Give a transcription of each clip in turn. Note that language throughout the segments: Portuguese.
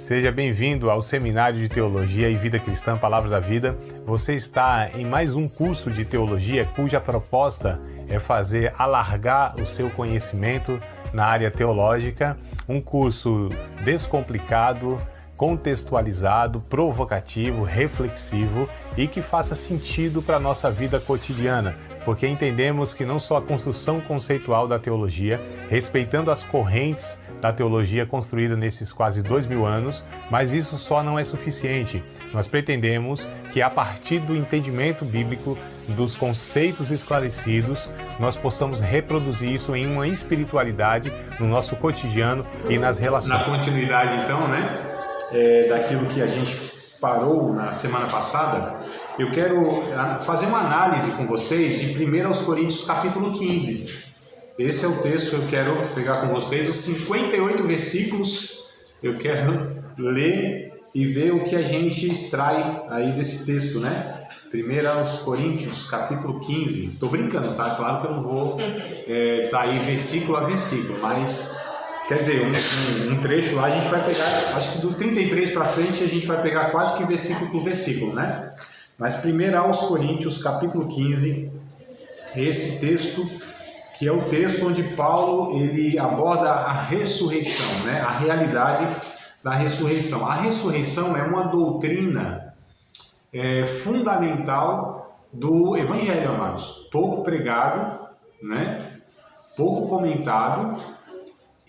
Seja bem-vindo ao Seminário de Teologia e Vida Cristã Palavra da Vida. Você está em mais um curso de teologia cuja proposta é fazer alargar o seu conhecimento na área teológica, um curso descomplicado, contextualizado, provocativo, reflexivo e que faça sentido para a nossa vida cotidiana, porque entendemos que não só a construção conceitual da teologia, respeitando as correntes da teologia construída nesses quase 2000 anos, mas isso só não é suficiente. Nós pretendemos que a partir do entendimento bíblico, dos conceitos esclarecidos, nós possamos reproduzir isso em uma espiritualidade no nosso cotidiano e nas relações. Na continuidade então, daquilo que a gente parou na semana passada, eu quero fazer uma análise com vocês de 1 Coríntios capítulo 15. Esse é o texto que eu quero pegar com vocês, os 58 versículos, eu quero ler e ver o que a gente extrai aí desse texto, 1 Coríntios capítulo 15. Estou brincando, tá? Claro que eu não vou tá aí versículo a versículo, mas quer dizer, um trecho lá a gente vai pegar, acho que do 33 para frente a gente vai pegar quase que versículo por versículo, Mas 1 Coríntios capítulo 15, esse texto que é o texto onde Paulo ele aborda a ressurreição, a realidade da ressurreição. A ressurreição é uma doutrina fundamental do Evangelho, amados. Pouco pregado, pouco comentado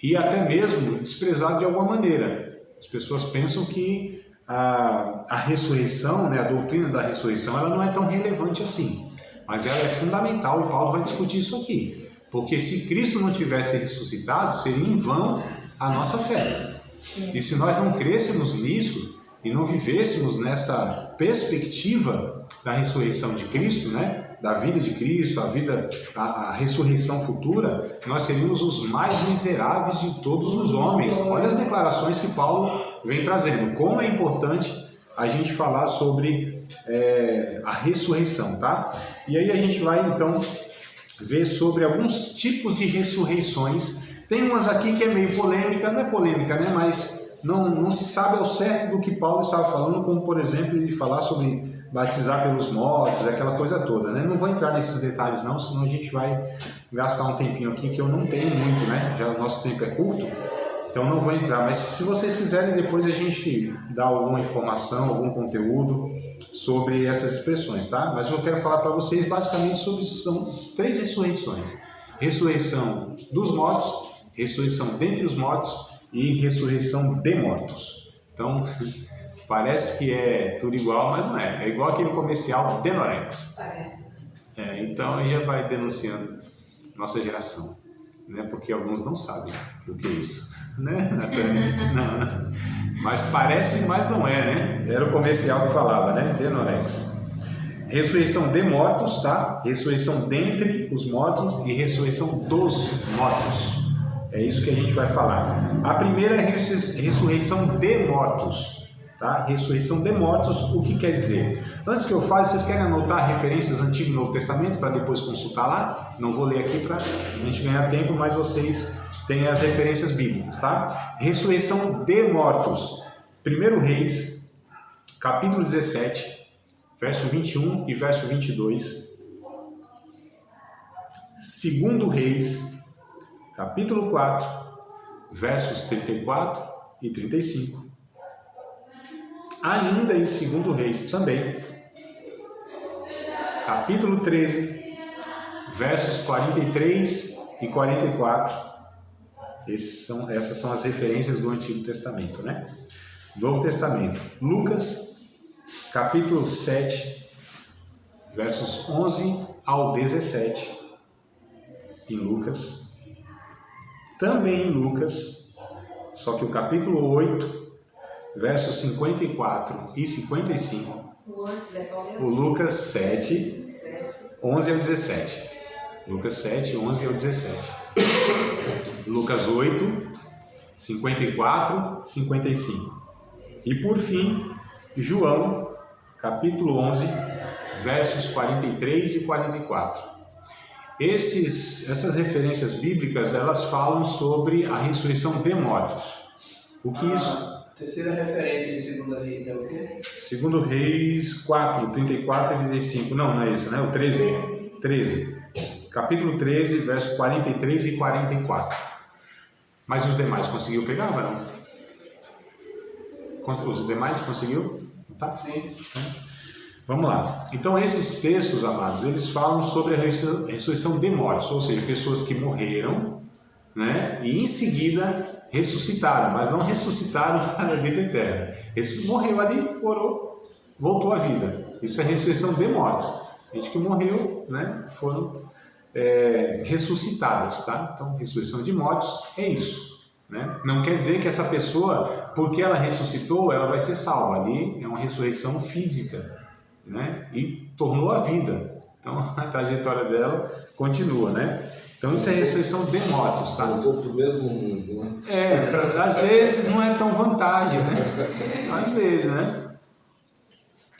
e até mesmo desprezado de alguma maneira. As pessoas pensam que a ressurreição, a doutrina da ressurreição, ela não é tão relevante assim. Mas ela é fundamental e Paulo vai discutir isso aqui. Porque se Cristo não tivesse ressuscitado, seria em vão a nossa fé. E se nós não crêssemos nisso e não vivêssemos nessa perspectiva da ressurreição de Cristo, da vida de Cristo, a ressurreição futura, nós seríamos os mais miseráveis de todos os homens. Olha as declarações que Paulo vem trazendo. Como é importante a gente falar sobre a ressurreição, tá? E aí a gente vai então ver sobre alguns tipos de ressurreições. Tem umas aqui que é meio polêmica, não é polêmica, mas não se sabe ao certo do que Paulo estava falando, como por exemplo ele falar sobre batizar pelos mortos, aquela coisa toda, Não vou entrar nesses detalhes não, senão a gente vai gastar um tempinho aqui que eu não tenho muito, Já o nosso tempo é curto, então não vou entrar, mas se vocês quiserem depois a gente dá alguma informação, algum conteúdo sobre essas expressões, tá? Mas eu quero falar para vocês basicamente são 3 ressurreições. Ressurreição dos mortos, ressurreição dentre os mortos e ressurreição de mortos. Então, parece que é tudo igual, mas não é. É igual aquele comercial Denorex. Então, aí já vai denunciando nossa geração, Porque alguns não sabem do que é isso, Não. Mas parece, mas não é, Era o comercial que falava, Denorex. Ressurreição de mortos, tá? Ressurreição dentre os mortos e ressurreição dos mortos. É isso que a gente vai falar. A primeira é ressurreição de mortos, tá? Ressurreição de mortos, o que quer dizer? Antes que eu fale, vocês querem anotar referências Antigo e Novo Testamento para depois consultar lá? Não vou ler aqui para a gente ganhar tempo, mas vocês têm as referências bíblicas, tá? Ressurreição de mortos. 1 Reis, capítulo 17, verso 21 e verso 22. 2 Reis, capítulo 4, versos 34 e 35. Ainda em 2 Reis também, capítulo 13, versos 43 e 44. Essas são as referências do Antigo Testamento, Novo Testamento. Lucas, capítulo 7, versos 11 ao 17. Em Lucas. Também em Lucas, só que o capítulo 8, versos 54 e 55. O Lucas 7, 11 ao 17. Lucas 7, 11 ao 17. Lucas 8, 54, 55. E por fim, João, capítulo 11, versos 43 e 44. Essas referências bíblicas, elas falam sobre a ressurreição de mortos. O que isso Terceira referência de Segunda Reis é o quê? Segundo Reis 4, 34 e 35. Não é isso, né? O 13. 13. Capítulo 13, verso 43 e 44. Mas os demais conseguiu pegar, Varão? Os demais conseguiu? Tá? Sim. Vamos lá. Então esses textos, amados, eles falam sobre a ressurreição de mortos, ou seja, pessoas que morreram, né? E em seguida ressuscitaram, mas não ressuscitaram para a vida eterna. Esse morreu ali, orou, voltou à vida. Isso é ressurreição de mortos. Gente que morreu, né? Foram ressuscitadas, tá? Então, ressurreição de mortos é isso, né? Não quer dizer que essa pessoa, porque ela ressuscitou, ela vai ser salva. Ali é uma ressurreição física, né? E tornou a vida. Então, a trajetória dela continua, né? Então isso é ressurreição de mortos, tá? Voltou para o mesmo mundo, né? Às vezes não é tão vantagem, né? Às vezes, né?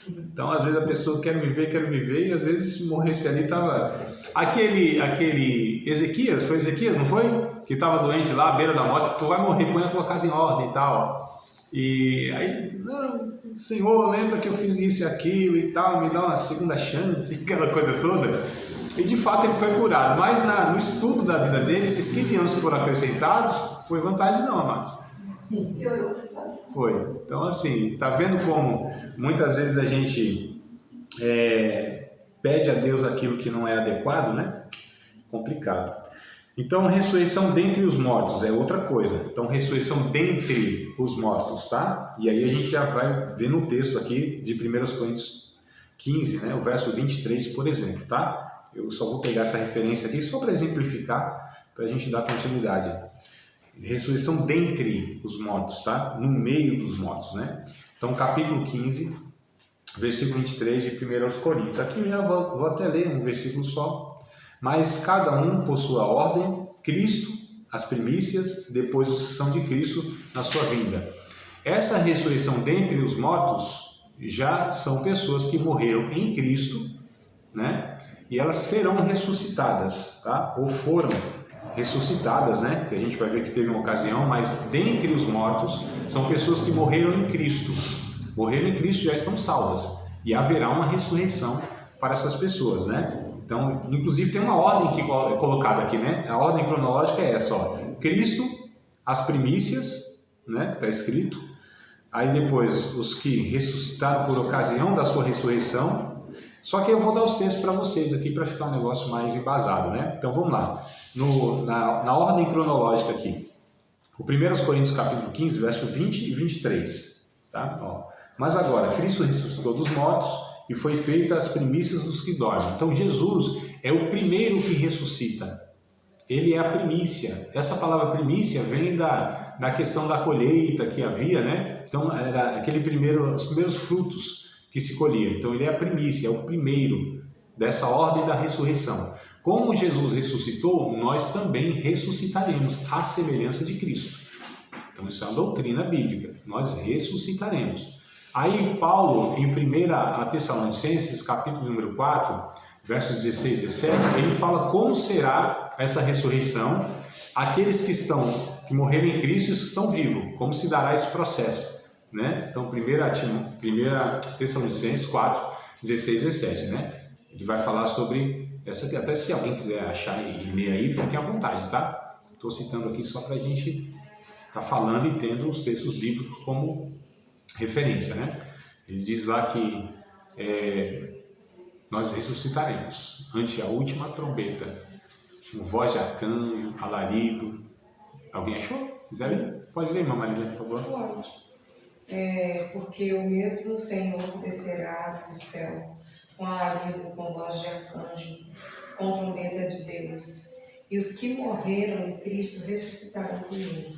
Então, às vezes a pessoa quer viver, e às vezes se morresse ali, tava... Aquele Ezequias, foi Ezequias, não foi? Que estava doente lá, à beira da morte, tu vai morrer, põe a tua casa em ordem e tal. E aí, não, Senhor, lembra que eu fiz isso e aquilo e tal, me dá uma segunda chance, aquela coisa toda. E de fato ele foi curado, mas no estudo da vida dele, esses 15 anos que foram acrescentados, foi vantagem não, amados. Piorou a situação. Foi. Então assim, tá vendo como muitas vezes a gente pede a Deus aquilo que não é adequado, né? Complicado. Então, ressurreição dentre os mortos é outra coisa. Então, ressurreição dentre os mortos, tá? E aí a gente já vai ver no texto aqui de 1 Coríntios 15, né? O verso 23, por exemplo, tá? Eu só vou pegar essa referência aqui só para exemplificar, para a gente dar continuidade. Ressurreição dentre os mortos, tá? No meio dos mortos, né? Então, capítulo 15, versículo 23 de 1 Coríntios. Aqui eu já vou até ler um versículo só. Mas cada um por sua ordem, Cristo, as primícias, depois a sucessão de Cristo na sua vinda. Essa ressurreição dentre os mortos já são pessoas que morreram em Cristo, né? E elas serão ressuscitadas, tá? Ou foram ressuscitadas, né? Que a gente vai ver que teve uma ocasião, mas dentre os mortos são pessoas que morreram em Cristo. Morreram em Cristo, já estão salvas. E haverá uma ressurreição para essas pessoas, né? Então, inclusive tem uma ordem que é colocada aqui, né? A ordem cronológica é essa, ó. Cristo, as primícias, né? Que está escrito. Aí depois os que ressuscitaram por ocasião da sua ressurreição. Só que eu vou dar os textos para vocês aqui para ficar um negócio mais embasado, né? Então vamos lá. Na ordem cronológica aqui. O 1 Coríntios capítulo 15, verso 20 e 23. Tá? Ó. Mas agora, Cristo ressuscitou dos mortos e foi feita as primícias dos que dormem. Então Jesus é o primeiro que ressuscita. Ele é a primícia. Essa palavra primícia vem da questão da colheita que havia, né? Então era os primeiros frutos que se colhia. Então ele é a primícia, é o primeiro dessa ordem da ressurreição. Como Jesus ressuscitou, nós também ressuscitaremos à semelhança de Cristo. Então isso é uma doutrina bíblica. Nós ressuscitaremos. Aí Paulo, em 1 Tessalonicenses, capítulo número 4, versos 16 e 17, ele fala como será essa ressurreição, aqueles que morreram em Cristo e os que estão vivos, como se dará esse processo, né? Então 1 Tessalonicenses 4, 16 e 17, né? Ele vai falar sobre essa aqui, até se alguém quiser achar e ler aí, fiquem à vontade, tá? Estou citando aqui só para a gente estar falando e tendo os textos bíblicos como referência, né? Ele diz lá que nós ressuscitaremos ante a última trombeta, com voz de arcanjo, alarido. Alguém achou? Quiser ler? Pode ler, irmã Maria, por favor. Pode. Porque o mesmo Senhor descerá do céu, com alarido, com voz de arcanjo, com trombeta de Deus, e os que morreram em Cristo ressuscitarão primeiro.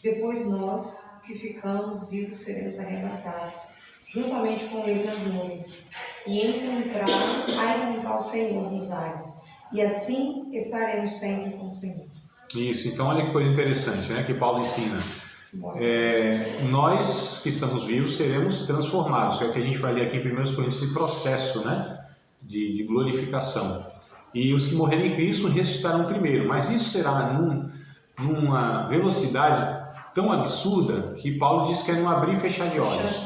Depois nós, que ficamos vivos, seremos arrebatados, juntamente com ele nas nuvens, e encontrar o Senhor nos ares. E assim estaremos sempre com o Senhor. Isso, então olha que coisa interessante, né, que Paulo ensina. Nós que estamos vivos seremos transformados, que é o que a gente vai ler aqui em 1 Coríntios, esse processo, né, de glorificação. E os que morrerem em Cristo ressuscitarão primeiro, mas isso será numa velocidade tão absurda que Paulo diz que é não abrir e fechar de olhos.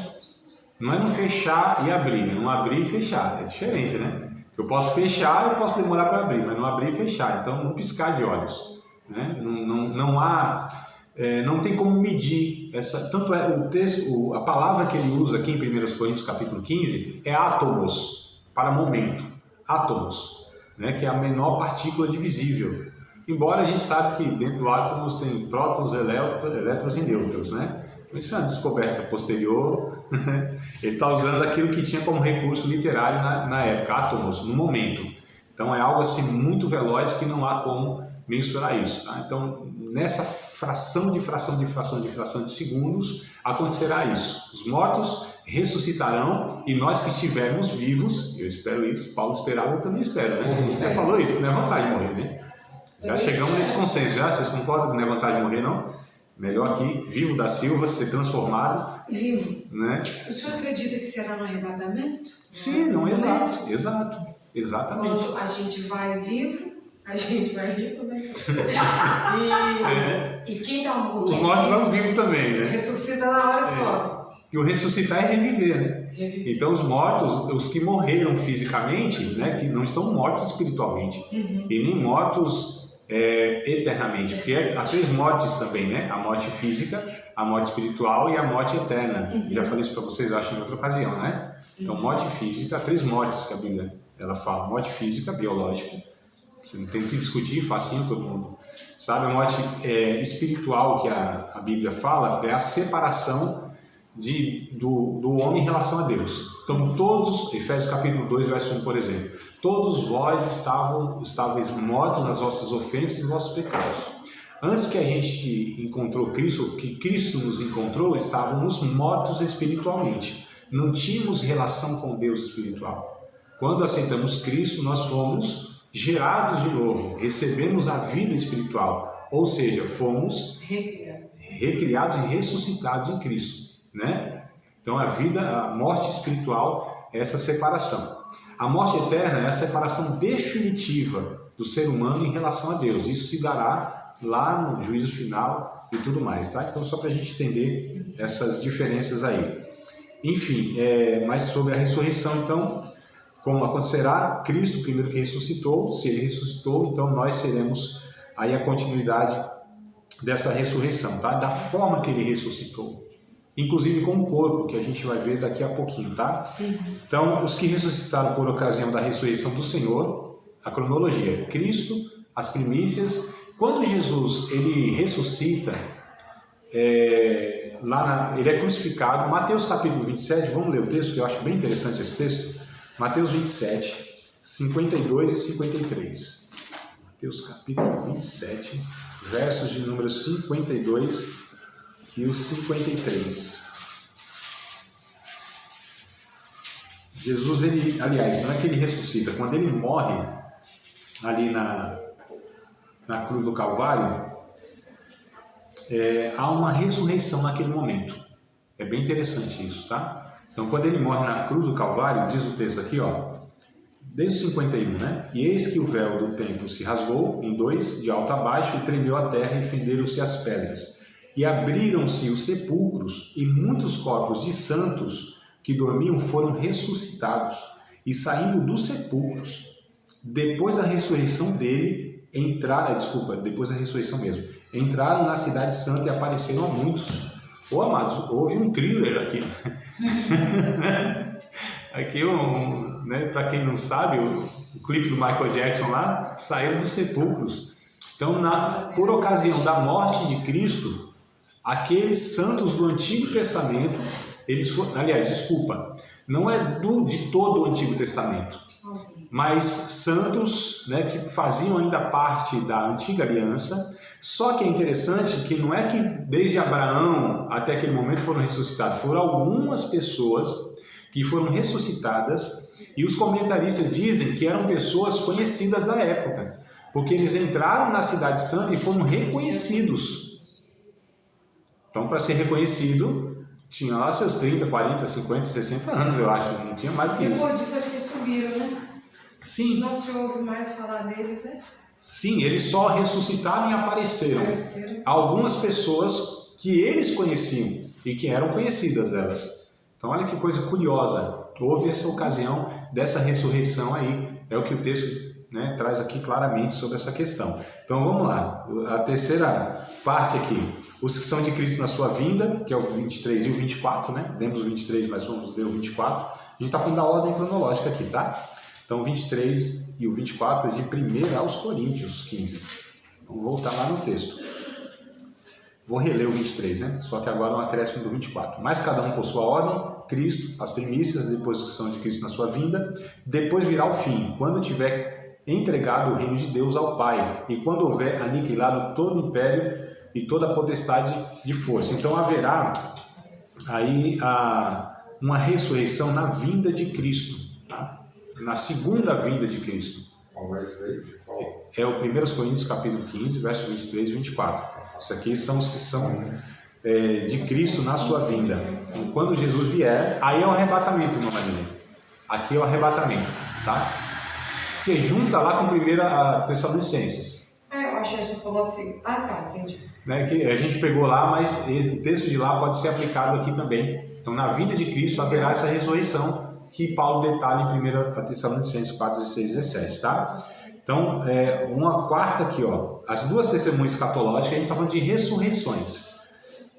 Não é não fechar e abrir, é não abrir e fechar. É diferente, né? Eu posso fechar, eu posso demorar para abrir, mas não abrir e fechar. Então, não piscar de olhos. Né? Não há... não tem como medir essa, tanto é o texto, a palavra que ele usa aqui em 1 Coríntios capítulo 15 é átomos, para momento, átomos, né, que é a menor partícula divisível, embora a gente sabe que dentro do átomos tem prótons, elétrons e nêutrons, né? Isso é uma descoberta posterior. Ele está usando aquilo que tinha como recurso literário na época, átomos, no momento. Então é algo assim muito veloz que não há como mensurar isso. Tá? Então nessa fração de segundos acontecerá isso. Os mortos ressuscitarão e nós que estivermos vivos, eu espero isso, Paulo esperava, eu também espero, né? Já falou isso, não é vantagem morrer, né? Já chegamos nesse consenso, já? Vocês concordam que não é vantagem morrer, não? Melhor aqui, vivo da Silva, ser transformado. Vivo. Né? O senhor acredita que será no arrebatamento? Sim, não, exatamente. Quando a gente vai vivo, a gente vai vivo, né? E quem está morto? Os mortos vão vivos também, né? Ressuscita na hora só. E o ressuscitar é reviver, né? Então os mortos, os que morreram fisicamente, né, que não estão mortos espiritualmente, e nem mortos eternamente, porque há 3 mortes também, né? A morte física, a morte espiritual e a morte eterna. Já falei isso para vocês, eu acho, em outra ocasião, né? Então, morte física, 3 mortes que a Bíblia ela fala. Morte física, biológica, você não tem o que discutir, facinho, todo mundo sabe. A morte espiritual que a Bíblia fala é a separação do homem em relação a Deus. Então, todos, Efésios capítulo 2, verso 1, por exemplo, todos vós estáveis mortos nas vossas ofensas e nos vossos pecados. Antes que a gente encontrou Cristo, que Cristo nos encontrou, estávamos mortos espiritualmente. Não tínhamos relação com Deus espiritual. Quando aceitamos Cristo, nós fomos gerados de novo, recebemos a vida espiritual, ou seja, fomos recriados e ressuscitados em Cristo, né? Então a morte espiritual é essa separação. A morte eterna é a separação definitiva do ser humano em relação a Deus. Isso se dará lá no juízo final e tudo mais, tá? Então só para a gente entender essas diferenças aí. Enfim, mas sobre a ressurreição, então, como acontecerá? Cristo primeiro que ressuscitou, se ele ressuscitou, então nós seremos aí a continuidade dessa ressurreição, tá? Da forma que ele ressuscitou. Inclusive com o corpo, que a gente vai ver daqui a pouquinho, tá? Então, os que ressuscitaram por ocasião da ressurreição do Senhor, a cronologia, Cristo, as primícias. Quando Jesus ele ressuscita, ele é crucificado, Mateus capítulo 27, vamos ler o texto, que eu acho bem interessante esse texto. Mateus 27, 52 e 53. Mateus capítulo 27, versos de número 52 e o 53. Jesus, aliás, não é que ele ressuscita, quando ele morre ali na cruz do Calvário, há uma ressurreição naquele momento. É bem interessante isso, tá? Então, quando ele morre na cruz do Calvário, diz o texto aqui, ó, desde o 51, né? E eis que o véu do templo se rasgou em 2, de alto a baixo, e tremeu a terra, e fenderam-se as pedras. E abriram-se os sepulcros, e muitos corpos de santos que dormiam foram ressuscitados, e saindo dos sepulcros, depois da ressurreição dele, depois da ressurreição mesmo, entraram na cidade santa e apareceram a muitos. Ô amados, houve um thriller aqui. Aqui, né, para quem não sabe, o clipe do Michael Jackson lá, saíram dos sepulcros. Então, por ocasião da morte de Cristo, aqueles santos do Antigo Testamento, não é de todo o Antigo Testamento, mas santos, né, que faziam ainda parte da Antiga Aliança. Só que é interessante que não é que desde Abraão até aquele momento foram ressuscitados, foram algumas pessoas que foram ressuscitadas, e os comentaristas dizem que eram pessoas conhecidas da época, porque eles entraram na Cidade Santa e foram reconhecidos. Então, para ser reconhecido, tinha lá seus 30, 40, 50, 60 anos, eu acho, não tinha mais do que isso. Depois disso, acho que subiram, né? Sim. Não se ouve mais falar deles, né? Sim, eles só ressuscitaram e apareceram. Algumas pessoas que eles conheciam e que eram conhecidas delas. Então olha que coisa curiosa, houve essa ocasião dessa ressurreição aí, é o que o texto, né, traz aqui claramente sobre essa questão. Então vamos lá, a terceira parte aqui, os que são de Cristo na sua vinda, que é o 23 e o 24, né? Demos o 23, mas vamos ler o 24. A gente está falando da ordem cronológica aqui, tá? Então o 23 e o 24 é de 1 aos Coríntios 15. Vamos voltar lá no texto. Vou reler o 23, né? Só que agora um acréscimo do 24. Mas cada um por sua ordem, Cristo, as primícias, depois que são de Cristo na sua vinda, depois virá o fim, quando tiver entregado o reino de Deus ao Pai, e quando houver aniquilado todo o império e toda a potestade de força. Então haverá aí uma ressurreição na vinda de Cristo, tá? Na segunda vinda de Cristo. Qual vai ser? Qual? É o 1 Coríntios capítulo 15, verso 23 e 24. Isso aqui são os que são de Cristo na sua vinda. E quando Jesus vier, aí é o arrebatamento, irmã Maria. Aqui é o arrebatamento, tá? Que junta lá com 1 Tessalonicenses. Eu achei que você falou assim. Tá, entendi. Né, que a gente pegou lá, mas o texto de lá pode ser aplicado aqui também. Então, na vinda de Cristo haverá essa ressurreição que Paulo detalha em 1 Tessalonicenses 4, 16 e 17, tá? Então, uma quarta aqui, ó, as duas testemunhas escatológicas, a gente está falando de ressurreições.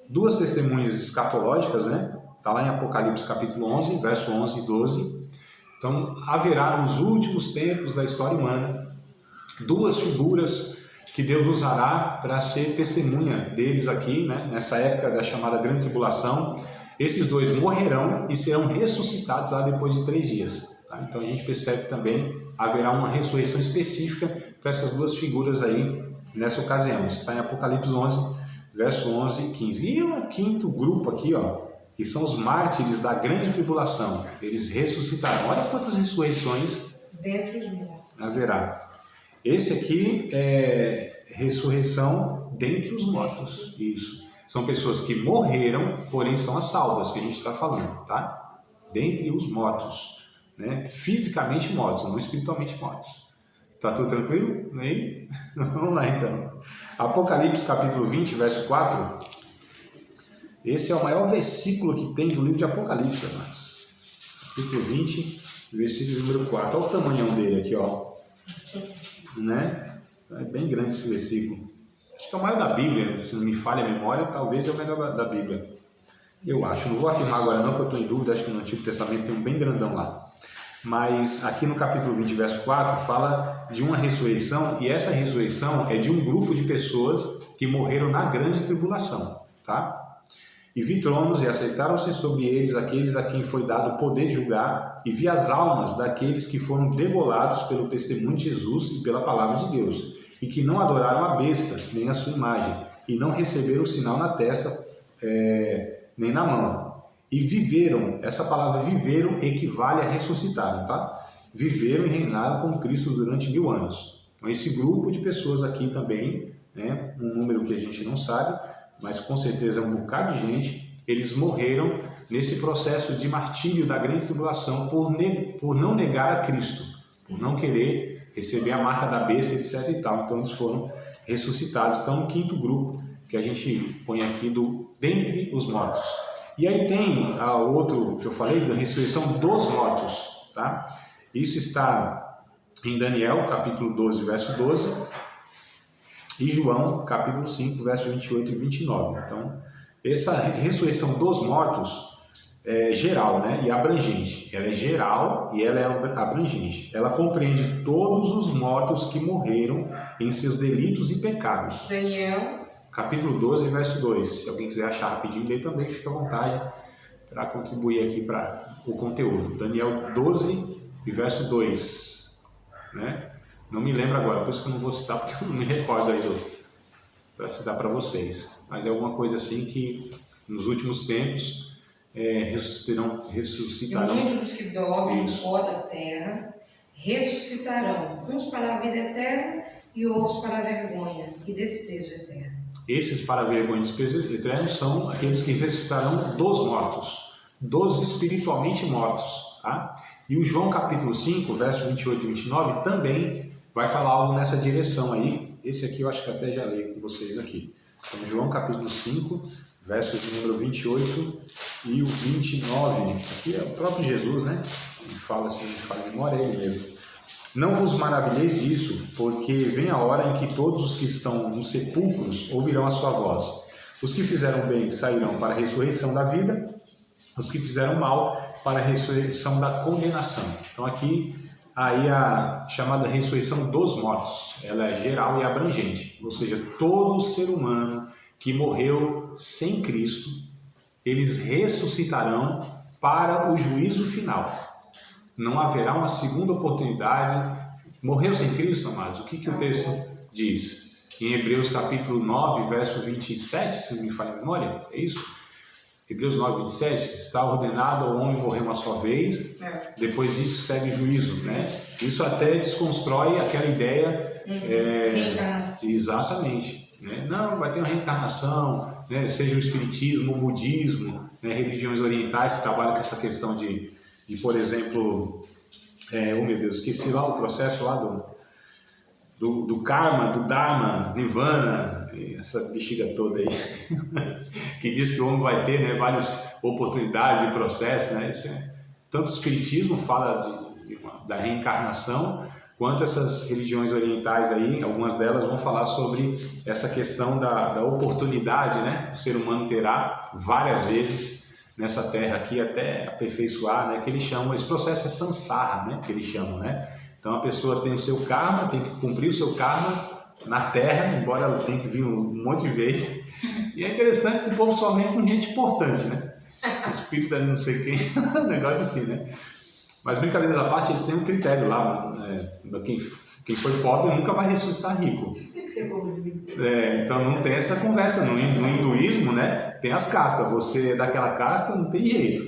Duas testemunhas escatológicas, né? Está lá em Apocalipse capítulo 11, verso 11 e 12. Então, haverá nos últimos tempos da história humana duas figuras que Deus usará para ser testemunha deles aqui, né? Nessa época da chamada Grande Tribulação. Esses dois morrerão e serão ressuscitados lá depois de 3 dias. Tá? Então a gente percebe que também haverá uma ressurreição específica para essas duas figuras aí nessa ocasião. Isso está em Apocalipse 11, verso 11 e 15. E um quinto grupo aqui, ó, que são os mártires da Grande Tribulação. Eles ressuscitarão. Olha quantas ressurreições Dentre os mortos. haverá. Esse aqui é ressurreição dentre os mortos. Isso. São pessoas que morreram, porém são as salvas que a gente está falando, tá? Dentre os mortos, né? Fisicamente mortos, não espiritualmente mortos. Tá tudo tranquilo? Aí? Vamos lá então. Apocalipse capítulo 20, verso 4. Esse é o maior versículo que tem do livro de Apocalipse, irmãos. Capítulo 20, versículo número 4. Olha o tamanhão dele aqui, ó. Né? É bem grande esse versículo. Acho que é o maior da Bíblia, se não me falha a memória, talvez é o melhor da Bíblia. Eu acho, não vou afirmar agora não, porque eu estou em dúvida, acho que no Antigo Testamento tem um bem grandão lá. Mas aqui no capítulo 20, verso 4, fala de uma ressurreição, e essa ressurreição é de um grupo de pessoas que morreram na grande tribulação, tá? E vi tronos e aceitaram-se sobre eles aqueles a quem foi dado o poder de julgar, e vi as almas daqueles que foram degolados pelo testemunho de Jesus e pela palavra de Deus, e que não adoraram a besta, nem a sua imagem, e não receberam o sinal na testa, nem na mão. E viveram, essa palavra viveram equivale a ressuscitaram, tá? Viveram e reinaram com Cristo durante 1000 anos. Então esse grupo de pessoas aqui também, né, um número que a gente não sabe, mas com certeza é um bocado de gente, eles morreram nesse processo de martírio da grande tribulação por não negar a Cristo, por não querer receber a marca da besta, etc. e tal. Então eles foram ressuscitados. Então o quinto grupo que a gente põe aqui dentre os mortos. E aí tem o outro que eu falei, da ressurreição dos mortos, tá? Isso está em Daniel, capítulo 12, verso 12, e João, capítulo 5, verso 28 e 29. Então, essa ressurreição dos mortos é geral, né? E abrangente. Ela é geral e ela é abrangente. Ela compreende todos os mortos que morreram em seus delitos e pecados. Daniel, capítulo 12, verso 2. Se alguém quiser achar rapidinho, lê também, fica à vontade para contribuir aqui para o conteúdo. Daniel 12, verso 2. Né? Não me lembro agora, por isso que eu não vou citar, porque eu não me recordo aí para citar para vocês. Mas é alguma coisa assim que nos últimos tempos ressuscitarão. E muitos dos que dormem no pó da terra ressuscitarão, uns para a vida eterna e outros para a vergonha e desprezo eterno. Esses para a vergonha e desprezo eterno são aqueles que ressuscitarão dos mortos, dos espiritualmente mortos. Tá? E o João capítulo 5, verso 28 e 29 também vai falar algo nessa direção aí. Esse aqui eu acho que até já leio com vocês aqui. Então, João capítulo 5, versos de número 28 e o 29. Aqui é o próprio Jesus, né? Ele fala assim, ele fala de memória, é ele mesmo. Não vos maravilheis disso, porque vem a hora em que todos os que estão nos sepulcros ouvirão a sua voz. Os que fizeram bem sairão para a ressurreição da vida, os que fizeram mal para a ressurreição da condenação. Então aqui, aí a chamada ressurreição dos mortos, ela é geral e abrangente, ou seja, todo ser humano que morreu sem Cristo, eles ressuscitarão para o juízo final. Não haverá uma segunda oportunidade. Morreu sem Cristo, amados? O que o texto diz? Em Hebreus capítulo 9, verso 27, se não me falha a memória, é isso? Hebreus 9, 27, está ordenado ao homem morrer uma só vez, depois disso segue o juízo, né? Isso até desconstrói aquela ideia... Reencarnação. Exatamente. Né? Não, vai ter uma reencarnação, né? Seja o espiritismo, o budismo, né? Religiões orientais que trabalham com essa questão de por exemplo, oh meu Deus, esqueci lá o processo lá do karma, do dharma, nirvana, essa bexiga toda aí, que diz que o homem vai ter, né, várias oportunidades e processos, né? Tanto o espiritismo fala da reencarnação, quanto essas religiões orientais aí, algumas delas vão falar sobre essa questão da oportunidade, né? O ser humano terá várias vezes nessa terra aqui até aperfeiçoar, né? Que eles chamam, esse processo é samsara, né? Que eles chamam, né? Então a pessoa tem o seu karma, tem que cumprir o seu karma na terra, embora ela tenha que vir um monte de vezes. E é interessante que o povo só vem com gente importante, né? Espírita não sei quem, um negócio assim, né? Mas brincadeiras à parte, eles têm um critério lá, quem foi pobre nunca vai ressuscitar rico. Então não tem essa conversa, no hinduísmo, né, tem as castas, você é daquela casta, não tem jeito.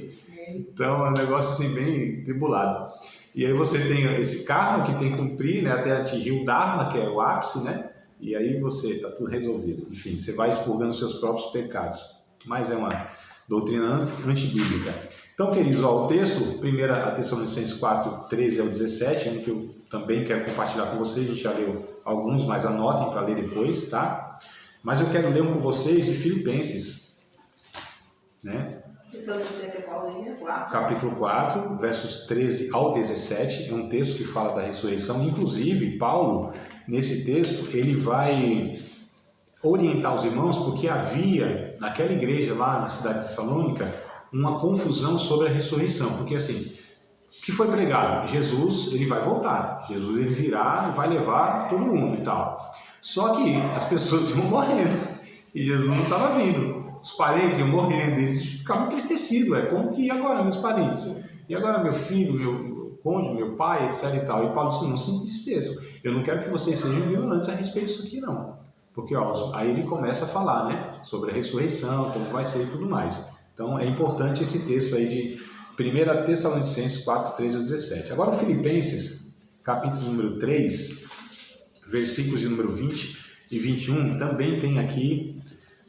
Então é um negócio assim bem tribulado. E aí você tem esse karma que tem que cumprir, né, até atingir o dharma, que é o ápice, né, e aí você está tudo resolvido. Enfim, você vai expurgando seus próprios pecados. Mas é uma doutrina antibíblica. Então, queridos, o texto, 1 Tessalonicenses 4, 13 ao 17, é um que eu também quero compartilhar com vocês. A gente já leu alguns, mas anotem para ler depois, tá? Mas eu quero ler um com vocês de Filipenses, né? Capítulo 4, versos 13 ao 17, é um texto que fala da ressurreição. Inclusive, Paulo, nesse texto, ele vai orientar os irmãos, porque havia, naquela igreja lá na cidade de Tessalônica, uma confusão sobre a ressurreição, porque assim, o que foi pregado? Jesus, ele vai voltar, Jesus ele virá e vai levar todo mundo e tal. Só que as pessoas iam morrendo e Jesus não estava vindo, os parentes iam morrendo, eles ficavam entristecidos, como que e agora meus parentes? E agora meu filho, meu cônjuge, meu pai, etc e tal. E Paulo disse, não se entristeçam, eu não quero que vocês sejam ignorantes a respeito disso aqui não. Porque ó, aí ele começa a falar, né, sobre a ressurreição, como vai ser e tudo mais. Então é importante esse texto aí de 1 Tessalonicenses 4, 13 ao 17. Agora o Filipenses, capítulo número 3, versículos de número 20 e 21, também tem aqui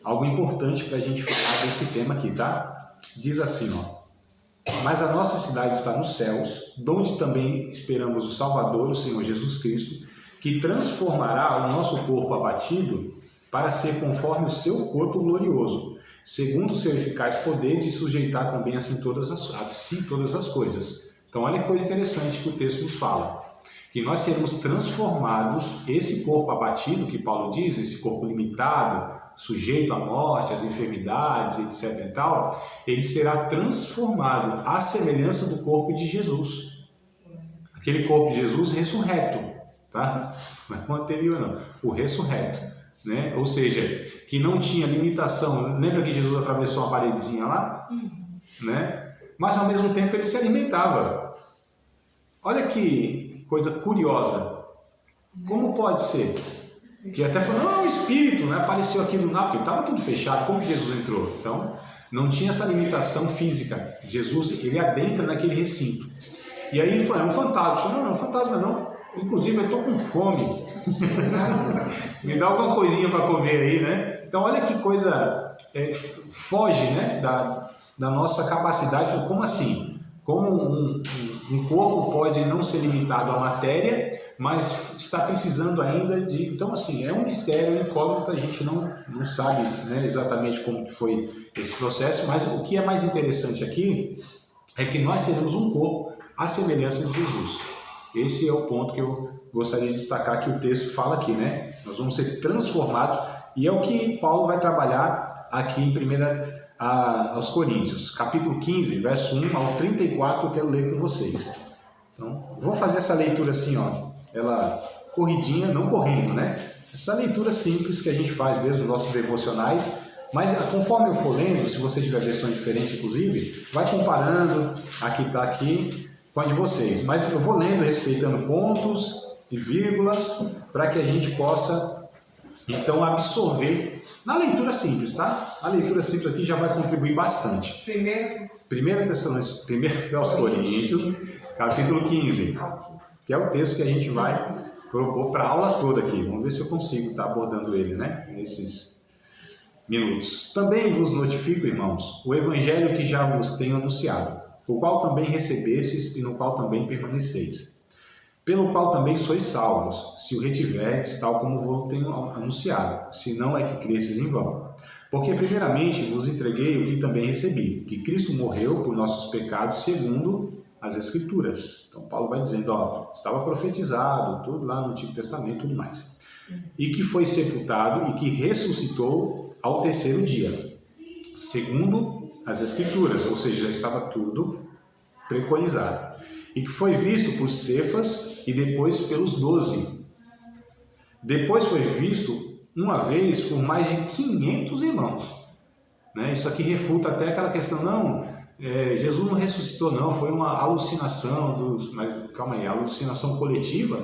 algo importante para a gente falar desse tema aqui, tá? Diz assim, ó. Mas a nossa cidade está nos céus, donde também esperamos o Salvador, o Senhor Jesus Cristo, que transformará o nosso corpo abatido para ser conforme o seu corpo glorioso, segundo o seu eficaz poder de sujeitar também a si todas as coisas. Então olha que coisa interessante que o texto nos fala, que nós seremos transformados, esse corpo abatido que Paulo diz, esse corpo limitado, sujeito à morte, às enfermidades, etc. e tal, ele será transformado à semelhança do corpo de Jesus. Aquele corpo de Jesus ressurreto, tá? Não é o anterior não, o ressurreto, né? Ou seja, que não tinha limitação. Lembra que Jesus atravessou uma paredezinha lá? Né? Mas ao mesmo tempo ele se alimentava. Olha que coisa curiosa. Como pode ser? Que até falou, não, o Espírito, né, apareceu aqui no nada, porque estava tudo fechado, como Jesus entrou? Então, não tinha essa limitação física. Jesus, ele adentra naquele recinto. E aí ele falou, é um fantasma. Não, não é um fantasma não. Inclusive, eu estou com fome. Me dá alguma coisinha para comer aí, né? Então, olha que coisa, foge, né, da nossa capacidade. Como assim? Como um corpo pode não ser limitado à matéria, mas está precisando ainda de... Então, assim, é um mistério, é incógnito, a gente não sabe, né, exatamente como foi esse processo, mas o que é mais interessante aqui é que nós teremos um corpo à semelhança de Jesus. Esse é o ponto que eu gostaria de destacar que o texto fala aqui, né? Nós vamos ser transformados, e é o que Paulo vai trabalhar aqui em 1 aos Coríntios, capítulo 15, verso 1 ao 34, eu quero ler com vocês. Então, vou fazer essa leitura assim, ó, ela corridinha, não correndo, né? Essa leitura simples que a gente faz mesmo nos nossos devocionais, mas conforme eu for lendo, se você tiver versões diferentes, inclusive, vai comparando, aqui está aqui, com a de vocês. Mas eu vou lendo, respeitando pontos e vírgulas, para que a gente possa, então, absorver na leitura simples, tá? A leitura simples aqui já vai contribuir bastante. 1 aos Coríntios, capítulo 15, que é o texto que a gente vai propor para a aula toda aqui. Vamos ver se eu consigo estar abordando ele, né? Nesses minutos. Também vos notifico, irmãos, o evangelho que já vos tenho anunciado, o qual também recebestes e no qual também permaneceis, pelo qual também sois salvos, se o retiverdes, tal como vos tenho anunciado, se não é que cresces em vão. Porque primeiramente vos entreguei o que também recebi, que Cristo morreu por nossos pecados segundo as Escrituras. Então Paulo vai dizendo, ó, estava profetizado, tudo lá no Antigo Testamento e tudo mais. E que foi sepultado e que ressuscitou ao terceiro dia, segundo as Escrituras, ou seja, já estava tudo preconizado. E que foi visto por Cefas e depois pelos 12. Depois foi visto uma vez por mais de 500 irmãos. Né? Isso aqui refuta até aquela questão, não, Jesus não ressuscitou não, foi uma alucinação, mas calma aí, alucinação coletiva,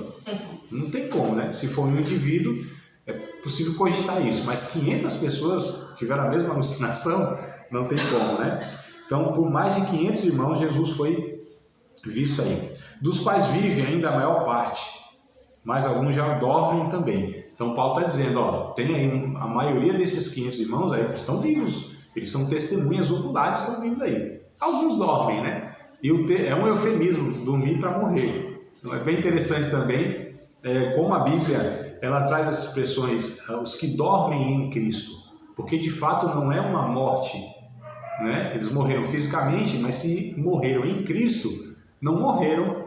não tem como, né? Se for um indivíduo, é possível cogitar isso, mas 500 pessoas tiveram a mesma alucinação, não tem como, né? Então, por mais de 500 irmãos, Jesus foi visto aí, dos quais vive ainda a maior parte, mas alguns já dormem também. Então Paulo está dizendo, ó, tem aí a maioria desses 500 irmãos aí que estão vivos, eles são testemunhas oculares, estão vivos aí. Alguns dormem, né? E é um eufemismo, dormir para morrer. Então é bem interessante também como a Bíblia ela traz as expressões, os que dormem em Cristo, porque de fato não é uma morte, né? Eles morreram fisicamente, mas se morreram em Cristo, não morreram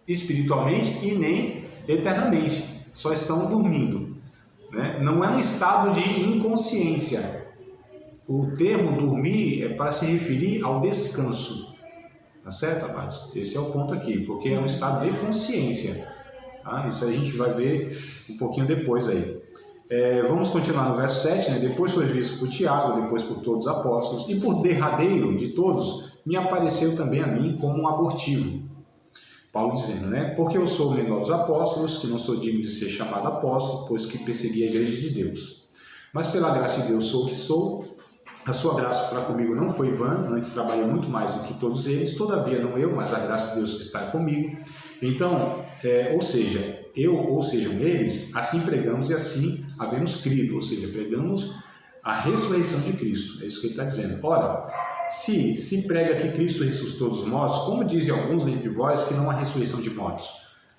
espiritualmente e nem eternamente, só estão dormindo, né? Não é um estado de inconsciência. O termo dormir é para se referir ao descanso, tá certo, amados? Esse é o ponto aqui, porque é um estado de consciência, tá? Isso a gente vai ver um pouquinho depois aí. Vamos continuar no verso 7, né? Depois foi visto por Tiago, depois por todos os apóstolos, e por derradeiro de todos, me apareceu também a mim como um abortivo. Paulo dizendo, né? Porque eu sou o menor dos apóstolos, que não sou digno de ser chamado apóstolo, pois que persegui a igreja de Deus. Mas pela graça de Deus sou o que sou, a sua graça para comigo não foi vã, antes trabalhei muito mais do que todos eles, todavia não eu, mas a graça de Deus que está comigo. Então, ou seja, eu, ou sejam eles, assim pregamos e assim havemos crido, ou seja, pregamos a ressurreição de Cristo, é isso que ele está dizendo. Ora, se prega que Cristo ressuscitou dos mortos, como dizem alguns dentre vós que não há ressurreição de mortos?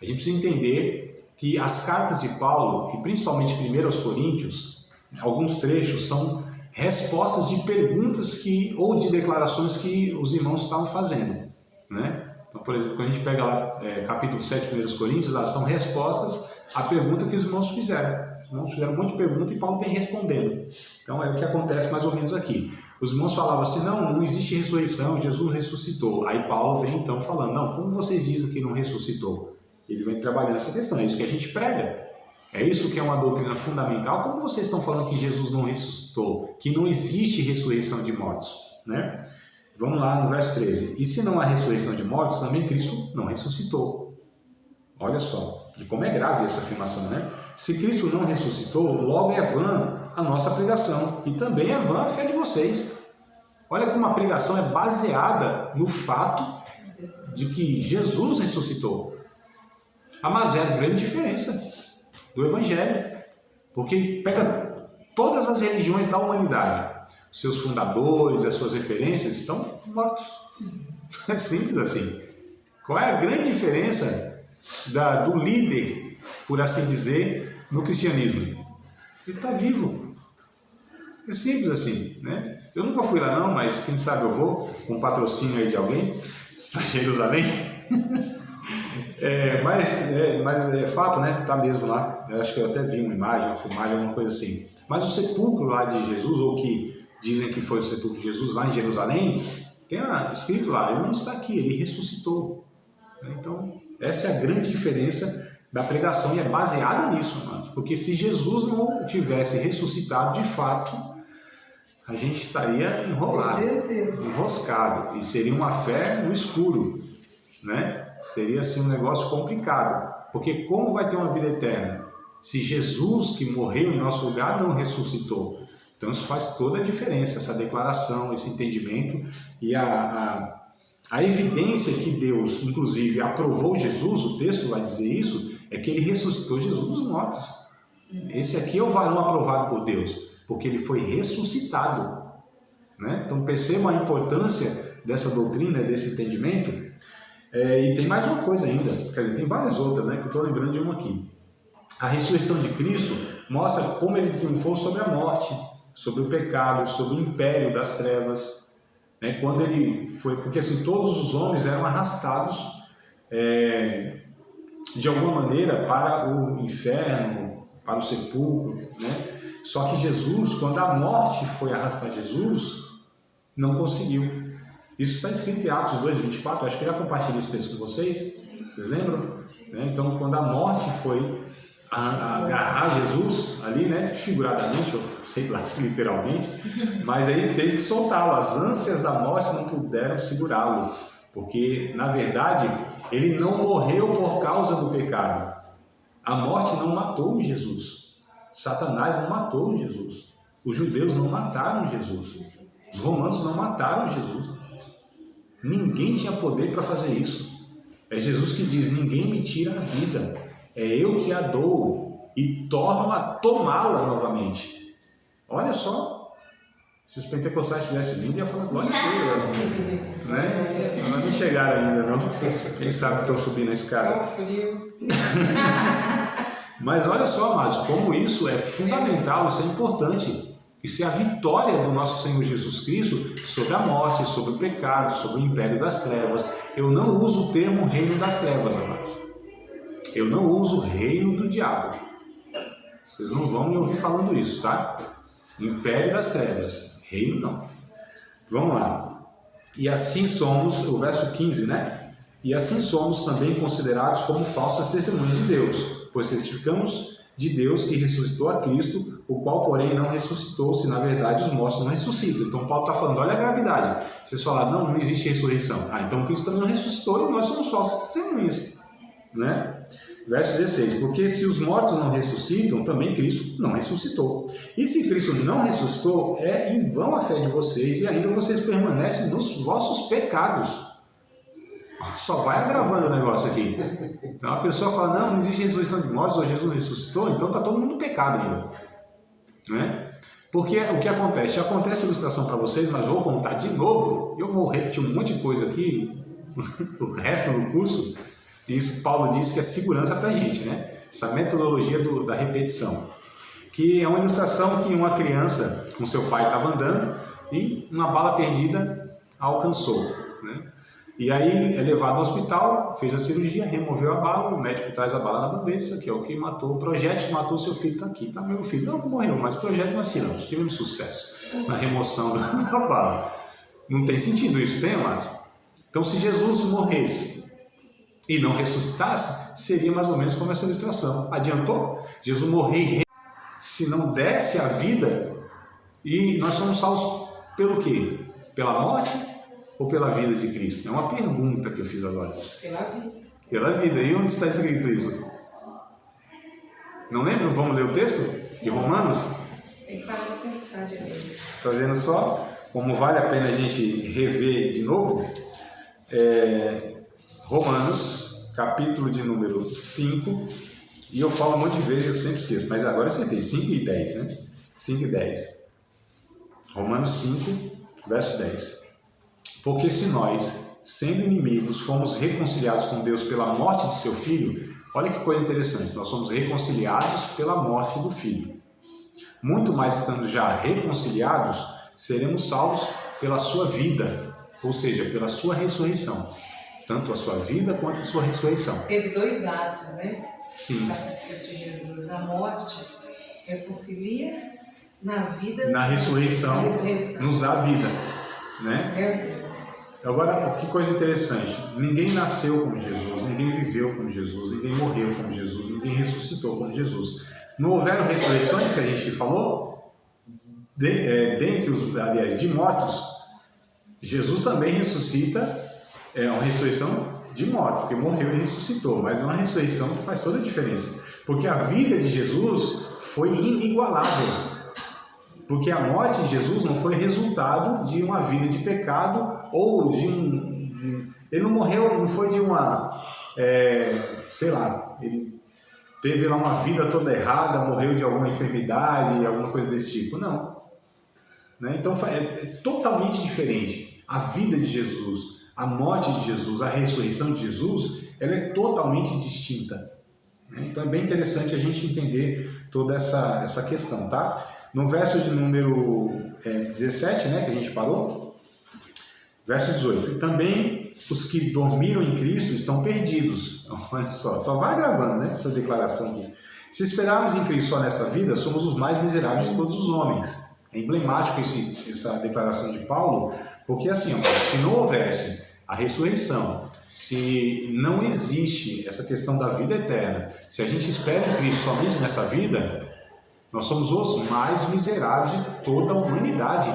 A gente precisa entender que as cartas de Paulo, e principalmente 1 aos Coríntios, alguns trechos são respostas de perguntas ou de declarações que os irmãos estavam fazendo, né? Então, por exemplo, quando a gente pega lá capítulo 7, 1 Coríntios, lá são respostas à pergunta que os irmãos fizeram. Os irmãos fizeram um monte de perguntas e Paulo vem respondendo. Então é o que acontece mais ou menos aqui. Os irmãos falavam assim, não existe ressurreição, Jesus ressuscitou. Aí Paulo vem então falando, não, como vocês dizem que não ressuscitou? Ele vem trabalhando essa questão, é isso que a gente prega. É isso que é uma doutrina fundamental. Como vocês estão falando que Jesus não ressuscitou? Que não existe ressurreição de mortos, né? Vamos lá no verso 13. E se não há ressurreição de mortos, também Cristo não ressuscitou. Olha só, e como é grave essa afirmação, né? Se Cristo não ressuscitou, logo é vã a nossa pregação, e também é vã a fé de vocês. Olha como a pregação é baseada no fato de que Jesus ressuscitou. Amados, é a grande diferença do Evangelho, porque pega todas as religiões da humanidade, seus fundadores, as suas referências estão mortos. É simples assim. Qual é a grande diferença do líder, por assim dizer, no cristianismo? Ele está vivo. É simples assim, né? Eu nunca fui lá não, mas quem sabe eu vou, com um patrocínio aí de alguém, para Jerusalém. Mas é fato, né? Tá mesmo lá. Eu acho que eu até vi uma imagem, uma filmagem, alguma coisa assim. Mas o sepulcro lá de Jesus, ou que dizem que foi o sepulcro de Jesus lá em Jerusalém, tem escrito lá, ele não está aqui, ele ressuscitou. Então, essa é a grande diferença da pregação e é baseada nisso, amados. Porque se Jesus não tivesse ressuscitado de fato, a gente estaria enroscado, e seria uma fé no escuro, né? Seria assim um negócio complicado, porque como vai ter uma vida eterna se Jesus que morreu em nosso lugar não ressuscitou? Então isso faz toda a diferença, essa declaração, esse entendimento e a evidência que Deus inclusive aprovou Jesus, o texto vai dizer isso, é que ele ressuscitou Jesus dos mortos. Esse aqui é o varão aprovado por Deus, porque ele foi ressuscitado, né? Então percebam a importância dessa doutrina, desse entendimento. E tem mais uma coisa ainda, quer dizer, tem várias outras, né, que eu estou lembrando de uma aqui. A ressurreição de Cristo mostra como ele triunfou sobre a morte, sobre o pecado, sobre o império das trevas, né? Quando ele foi, porque assim, todos os homens eram arrastados de alguma maneira para o inferno, para o sepulcro, né? Só que Jesus, quando a morte foi arrastar Jesus, não conseguiu. Isso está escrito em Atos 2:24, acho que eu já compartilhei esse texto com vocês. Sim. Vocês lembram? Então, quando a morte foi agarrar Jesus ali, né, figuradamente, ou sei lá se literalmente, mas aí teve que soltá-lo. As ânsias da morte não puderam segurá-lo, porque, na verdade, ele não morreu por causa do pecado. A morte não matou Jesus. Satanás não matou Jesus. Os judeus não mataram Jesus. Os romanos não mataram Jesus. Ninguém tinha poder para fazer isso. É Jesus que diz, ninguém me tira a vida. É eu que a dou e torno a tomá-la novamente. Olha só, se os pentecostais tivessem vindo, ia falar glória a Deus, né? Não chegaram ainda, não. Quem sabe estão subindo a escada. Mas olha só, amados, como isso é fundamental, isso é importante. Isso é a vitória do nosso Senhor Jesus Cristo sobre a morte, sobre o pecado, sobre o império das trevas. Eu não uso o termo reino das trevas, amados. Eu não uso reino do diabo. Vocês não vão me ouvir falando isso, tá? Império das trevas. Reino não. Vamos lá. E assim somos, o verso 15, né? E assim somos também considerados como falsas testemunhas de Deus, pois testificamos de Deus que ressuscitou a Cristo, o qual, porém, não ressuscitou, se na verdade os mortos não ressuscitam. Então Paulo está falando, olha a gravidade. Vocês falaram, não existe ressurreição. Então Cristo também não ressuscitou e nós somos falsas testemunhas, né? Verso 16, porque se os mortos não ressuscitam, também Cristo não ressuscitou. E se Cristo não ressuscitou, é em vão a fé de vocês e ainda vocês permanecem nos vossos pecados. Só vai agravando o negócio aqui. Então a pessoa fala, não existe ressurreição de mortos, ou Jesus não ressuscitou, então está todo mundo no pecado ainda, né? Porque o que acontece? Já acontece a ilustração para vocês, mas vou contar de novo. Eu vou repetir um monte de coisa aqui, o resto do curso. Isso Paulo disse que é segurança para a gente, né? Essa metodologia da repetição. Que é uma ilustração que uma criança com seu pai estava andando e uma bala perdida a alcançou, né? E aí é levado ao hospital, fez a cirurgia, removeu a bala, o médico traz a bala na bandeja, isso aqui é o que matou, o projétil que matou seu filho está aqui. Tá, meu filho não morreu, mas o projétil nós tivemos sucesso na remoção da bala. Não tem sentido isso, tem, amados? Então se Jesus morresse e não ressuscitasse, seria mais ou menos como essa ilustração. Adiantou? Jesus morrer se não desse a vida, e nós somos salvos pelo quê? Pela morte ou pela vida de Cristo? É uma pergunta que eu fiz agora. Pela vida. Pela vida. E onde está escrito isso? Não lembro? Vamos ler o texto de Romanos? Tem que parar para pensar de novo. Está vendo só como vale a pena a gente rever de novo? Romanos, capítulo de número 5, e eu falo um monte de vezes, eu sempre esqueço, mas agora eu acertei, 5 e 10, né? 5 e 10. Romanos 5, verso 10. Porque se nós, sendo inimigos, fomos reconciliados com Deus pela morte de seu Filho. Olha que coisa interessante, nós somos reconciliados pela morte do Filho. Muito mais estando já reconciliados, seremos salvos pela sua vida, ou seja, pela sua ressurreição. Tanto a sua vida quanto a sua ressurreição. Teve dois atos, né? Sim. O sacrifício de Jesus. A morte reconcilia, na vida... Na ressurreição, nos dá a vida, né? Meu Deus. Agora, que coisa interessante. Ninguém nasceu como Jesus, ninguém viveu como Jesus, ninguém morreu como Jesus, ninguém ressuscitou como Jesus. Não houveram ressurreições que a gente falou? Dentre os, aliás, de mortos, Jesus também ressuscita, é uma ressurreição de morte, porque morreu e ressuscitou, mas é uma ressurreição que faz toda a diferença, porque a vida de Jesus foi inigualável, porque a morte de Jesus não foi resultado de uma vida de pecado ou ele não morreu, não foi de uma, sei lá, ele teve lá uma vida toda errada, morreu de alguma enfermidade, alguma coisa desse tipo, não. Né? Então é totalmente diferente. A vida de Jesus, a morte de Jesus, a ressurreição de Jesus, ela é totalmente distinta. Né? Então é bem interessante a gente entender toda essa questão, tá? No verso de número 17, né, que a gente parou, verso 18. E também os que dormiram em Cristo estão perdidos. Olha só vai gravando, né, essa declaração aqui. Se esperarmos em Cristo só nesta vida, somos os mais miseráveis de todos os homens. É emblemático essa declaração de Paulo, porque assim, se não houvesse a ressurreição, se não existe essa questão da vida eterna, se a gente espera em Cristo somente nessa vida, nós somos os mais miseráveis de toda a humanidade.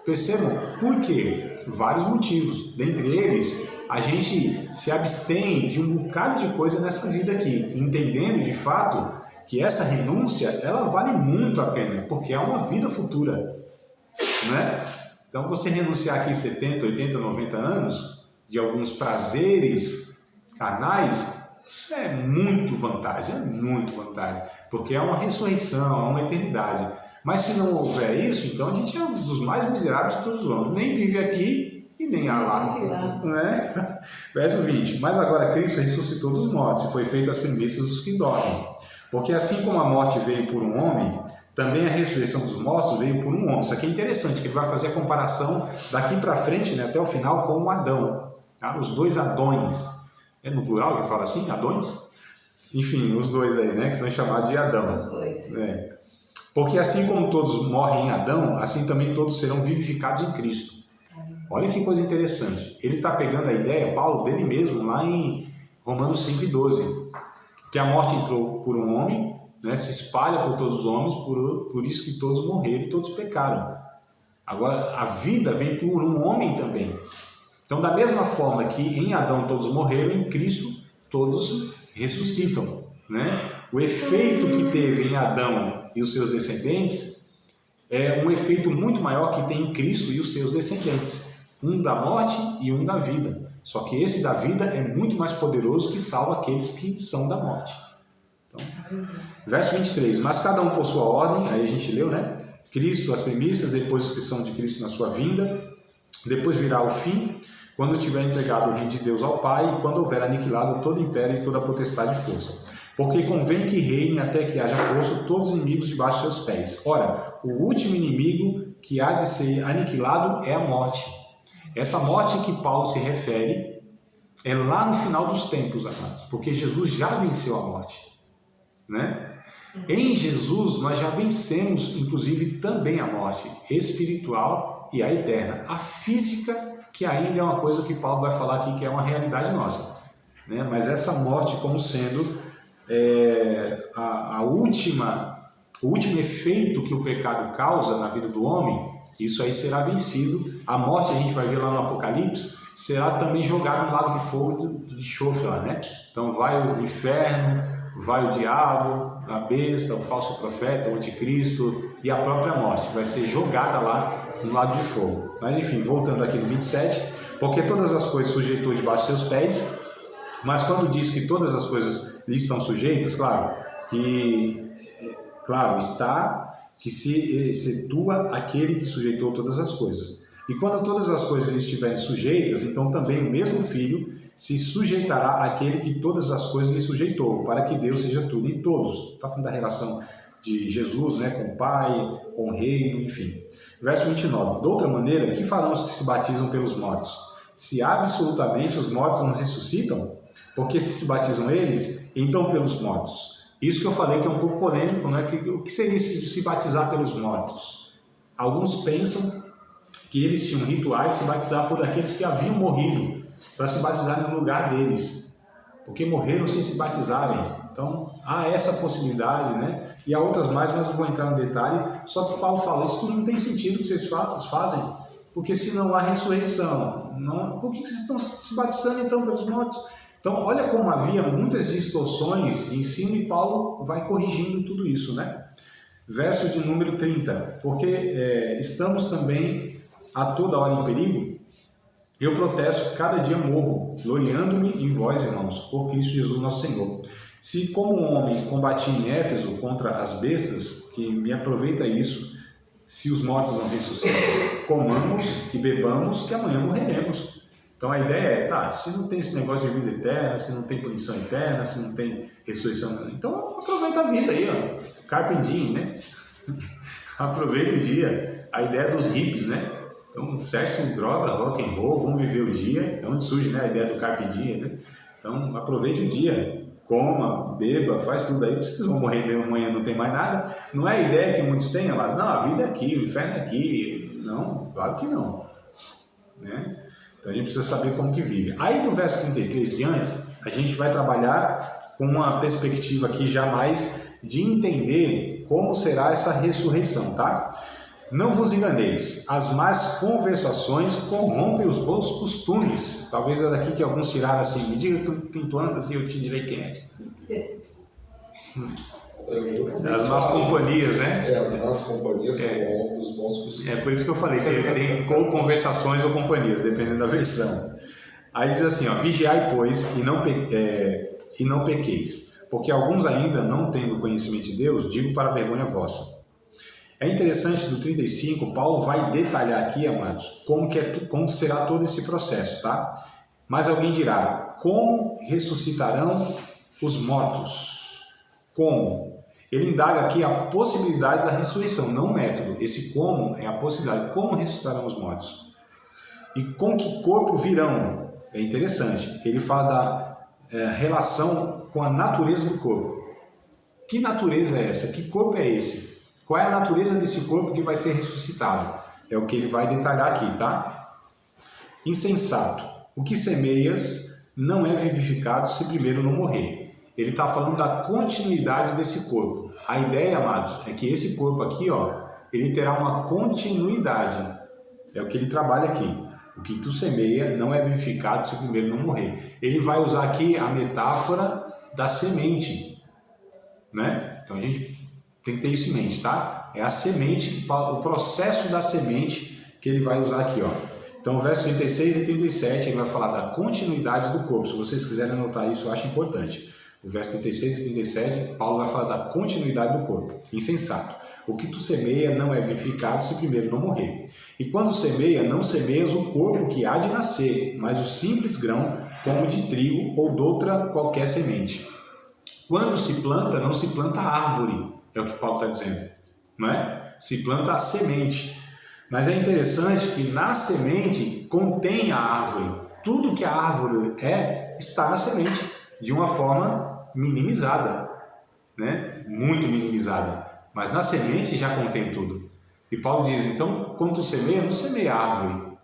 Percebam? Por quê? Vários motivos. Dentre eles, a gente se abstém de um bocado de coisa nessa vida aqui, entendendo de fato que essa renúncia, ela vale muito a pena, porque é uma vida futura. Né? Então, você renunciar aqui 70, 80, 90 anos, de alguns prazeres carnais, isso é muito vantagem, porque é uma ressurreição, é uma eternidade. Mas se não houver isso, então a gente é um dos mais miseráveis de todos os homens, nem vive aqui e nem há lá. Né? Verso 20, mas agora Cristo ressuscitou dos mortos e foi feito as primícias dos que dormem. Porque assim como a morte veio por um homem, também a ressurreição dos mortos veio por um homem. Isso aqui é interessante, que ele vai fazer a comparação daqui para frente, né, até o final, com o Adão. Tá? Os dois Adões. É no plural que fala assim? Adões? Enfim, os dois aí, né? Que são chamados de Adão. Os dois. Porque assim como todos morrem em Adão, assim também todos serão vivificados em Cristo. Olha que coisa interessante. Ele está pegando a ideia, Paulo, dele mesmo, lá em Romanos 5:12. Que a morte entrou por um homem, né? Se espalha por todos os homens, por isso que todos morreram e todos pecaram. Agora, a vida vem por um homem também. Então, da mesma forma que em Adão todos morreram, em Cristo todos ressuscitam. Né? O efeito que teve em Adão e os seus descendentes é um efeito muito maior que tem em Cristo e os seus descendentes. Um da morte e um da vida. Só que esse da vida é muito mais poderoso que salva aqueles que são da morte. Então, verso 23. Mas cada um por sua ordem, aí a gente leu, né? Cristo, as primícias, depois os que são de Cristo na sua vinda. Depois virá o fim, quando tiver entregado o reino de Deus ao Pai e quando houver aniquilado todo império e toda potestade e força. Porque convém que reine até que haja posto todos os inimigos debaixo de seus pés. Ora, o último inimigo que há de ser aniquilado é a morte. Essa morte que Paulo se refere é lá no final dos tempos, amados, porque Jesus já venceu a morte. Né? Em Jesus nós já vencemos, inclusive, também a morte espiritual e a eterna. A física, que ainda é uma coisa que Paulo vai falar aqui, que é uma realidade nossa. Né? Mas essa morte como sendo o último efeito que o pecado causa na vida do homem, isso aí será vencido. A morte, a gente vai ver lá no Apocalipse, será também jogado no lago de fogo de enxofre lá, né? Então vai o inferno, vai o diabo, a besta, o falso profeta, o anticristo e a própria morte vai ser jogada lá no lago de fogo. Mas enfim, voltando aqui no 27, porque todas as coisas sujeitou debaixo de seus pés, mas quando diz que todas as coisas lhe estão sujeitas, está que se excetua aquele que sujeitou todas as coisas. E quando todas as coisas lhe estiverem sujeitas, então também o mesmo Filho se sujeitará àquele que todas as coisas lhe sujeitou, para que Deus seja tudo em todos. Está falando da relação de Jesus, né, com o Pai, com o Reino, enfim. Verso 29. De outra maneira, que farão os que se batizam pelos mortos? Se absolutamente os mortos não ressuscitam? Porque se batizam eles, então pelos mortos. Isso que eu falei que é um pouco polêmico, né? O que seria se batizar pelos mortos? Alguns pensam que eles tinham rituais de se batizar por aqueles que haviam morrido, para se batizarem no lugar deles, porque morreram sem se batizarem. Então, há essa possibilidade, né? E há outras mais, mas não vou entrar no detalhe. Só que Paulo fala, isso tudo não tem sentido que vocês fazem, porque se não há ressurreição, por que vocês estão se batizando então pelos mortos? Então, olha como havia muitas distorções de ensino e Paulo vai corrigindo tudo isso, né? Verso de número 30. Porque estamos também a toda hora em perigo, eu protesto que cada dia morro, gloriando-me em vós, irmãos, por Cristo Jesus nosso Senhor. Se como homem combati em Éfeso contra as bestas, que me aproveita isso, se os mortos não ressuscitam, comamos e bebamos, que amanhã morreremos. Então a ideia é, se não tem esse negócio de vida eterna, se não tem punição eterna, se não tem ressurreição, então aproveita a vida aí, ó. Carpe diem, né? Aproveita o dia. A ideia dos hippies, né? Então, sexo, droga, rock and roll, vamos viver o dia. É onde surge, né, a ideia do carpe diem, né? Então aproveite o dia. Coma, beba, faz tudo aí, vocês vão morrer mesmo, amanhã não tem mais nada. Não é a ideia que muitos têm, mas não, a vida é aqui, o inferno é aqui. Não, claro que não. Né? Então a gente precisa saber como que vive. Aí do verso 33 diante, a gente vai trabalhar com uma perspectiva aqui já mais de entender como será essa ressurreição, tá? Não vos enganeis, as más conversações corrompem os bons costumes. Talvez é daqui que alguns tiraram assim, me diga quem tu andas e eu te direi quem és. As más companhias, né? As más companhias corrompem os bons costumes. É por isso que eu falei que tem conversações ou companhias, dependendo da versão. Aí diz assim, ó, vigiai, pois, e não pequeis, porque alguns ainda, não tendo conhecimento de Deus, digo para a vergonha vossa. É interessante, do 35, Paulo vai detalhar aqui, amados, como será todo esse processo, tá? Mas alguém dirá, como ressuscitarão os mortos? Como? Ele indaga aqui a possibilidade da ressurreição, não o método. Esse como é a possibilidade. Como ressuscitarão os mortos? E com que corpo virão? É interessante. Ele fala da relação com a natureza do corpo. Que natureza é essa? Que corpo é esse? Qual é a natureza desse corpo que vai ser ressuscitado? É o que ele vai detalhar aqui, tá? Insensato. O que semeias não é vivificado se primeiro não morrer. Ele está falando da continuidade desse corpo. A ideia, amados, é que esse corpo aqui, ó, ele terá uma continuidade. É o que ele trabalha aqui. O que tu semeia não é vivificado se primeiro não morrer. Ele vai usar aqui a metáfora da semente, né? Então a gente tem que ter isso em mente, tá? É a semente, o processo da semente que ele vai usar aqui, ó. Então, versos 36 e 37, ele vai falar da continuidade do corpo. Se vocês quiserem anotar isso, eu acho importante. O verso 36 e 37, Paulo vai falar da continuidade do corpo. Insensato. O que tu semeia não é vivificado se primeiro não morrer. E quando semeia, não semeias o corpo que há de nascer, mas o simples grão, como de trigo ou de outra qualquer semente. Quando se planta, não se planta árvore, é o que Paulo está dizendo, não é? Se planta a semente. Mas é interessante que na semente contém a árvore. Tudo que a árvore está na semente, de uma forma minimizada, né? Muito minimizada. Mas na semente já contém tudo. E Paulo diz, então, quando tu semeia, não semeia a árvore.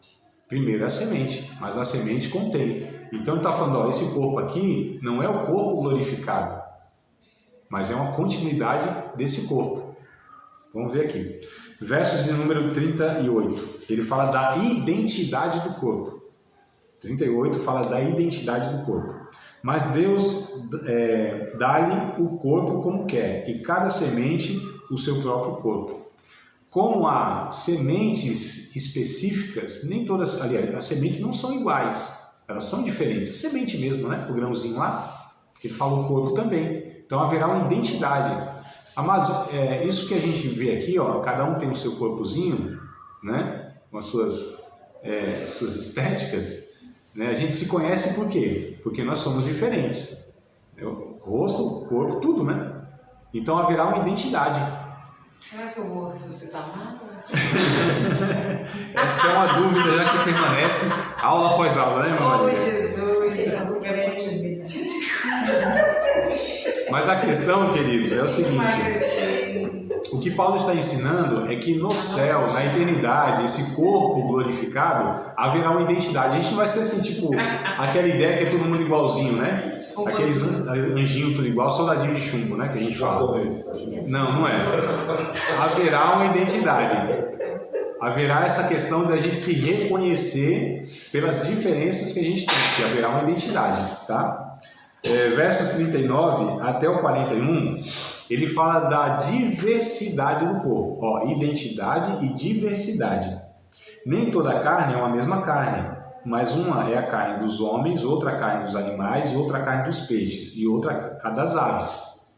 Primeiro é a semente, mas a semente contém. Então ele está falando, ó, esse corpo aqui não é o corpo glorificado, mas é uma continuidade desse corpo. Vamos ver aqui. Versos de número 38. Ele fala da identidade do corpo. 38 fala da identidade do corpo. Mas Deus dá-lhe o corpo como quer, e cada semente o seu próprio corpo. Como há sementes específicas, nem todas, aliás, as sementes não são iguais, elas são diferentes. A semente mesmo, né? O grãozinho lá, ele fala o corpo também. Então haverá uma identidade. Amados, isso que a gente vê aqui, ó, cada um tem o seu corpozinho, né? Com as suas suas estéticas, né? A gente se conhece por quê? Porque nós somos diferentes. O rosto, o corpo, tudo, né? Então haverá uma identidade. Será que eu vou ressuscitar nada? Esta é uma dúvida já que permanece aula após aula, né, meu Oh, marido? Jesus, crente. Mas a questão, queridos, é o seguinte: Emagrecer. o que Paulo está ensinando é que no céu, na eternidade, esse corpo glorificado, haverá uma identidade. A gente não vai ser assim, tipo, aquela ideia que é todo mundo igualzinho, né? Aqueles anjinhos tudo igual, soldadinho de chumbo, né? Que a gente fala. Não, não é. Haverá uma identidade. Haverá essa questão da gente se reconhecer pelas diferenças que a gente tem, que haverá uma identidade, tá? Versos 39 até o 41, ele fala da diversidade do corpo. Ó, identidade e diversidade. Nem toda carne é uma mesma carne, mas uma é a carne dos homens, outra a carne dos animais, e outra a carne dos peixes, e outra a das aves.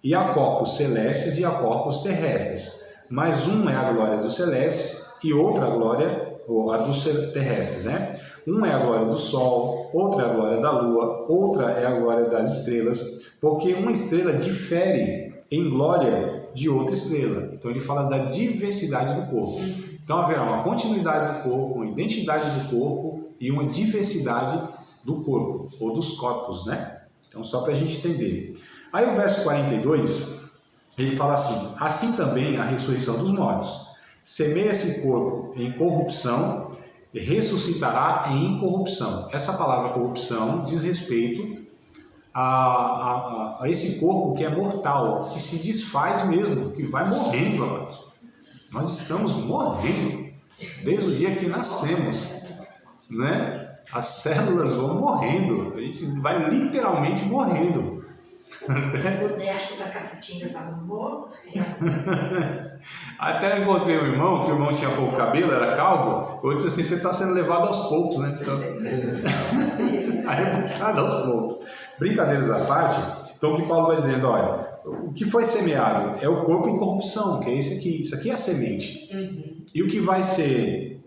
E há corpos celestes e há corpos terrestres, mas uma é a glória dos celestes e outra a glória, ou a dos terrestres, né? Um é a glória do sol, outra é a glória da lua, outra é a glória das estrelas, porque uma estrela difere em glória de outra estrela. Então ele fala da diversidade do corpo. Então haverá uma continuidade do corpo, uma identidade do corpo e uma diversidade do corpo, ou dos corpos, né? Então só para a gente entender. Aí o verso 42, ele fala assim: assim também a ressurreição dos mortos. Semeia-se corpo em corrupção, ressuscitará em incorrupção. Essa palavra corrupção diz respeito a esse corpo que é mortal, que se desfaz mesmo, que vai morrendo, amados. Nós estamos morrendo desde o dia que nascemos, né? As células vão morrendo, a gente vai literalmente morrendo. O resto da capitinga estava morto. Até eu encontrei um irmão, que o irmão tinha pouco cabelo, era calvo. Eu disse assim: você está sendo levado aos poucos, né? Arrebentado aos poucos. Brincadeiras à parte, então o que Paulo vai dizendo: olha, o que foi semeado é o corpo em corrupção, que é esse aqui. Isso aqui é a semente. E o que vai ser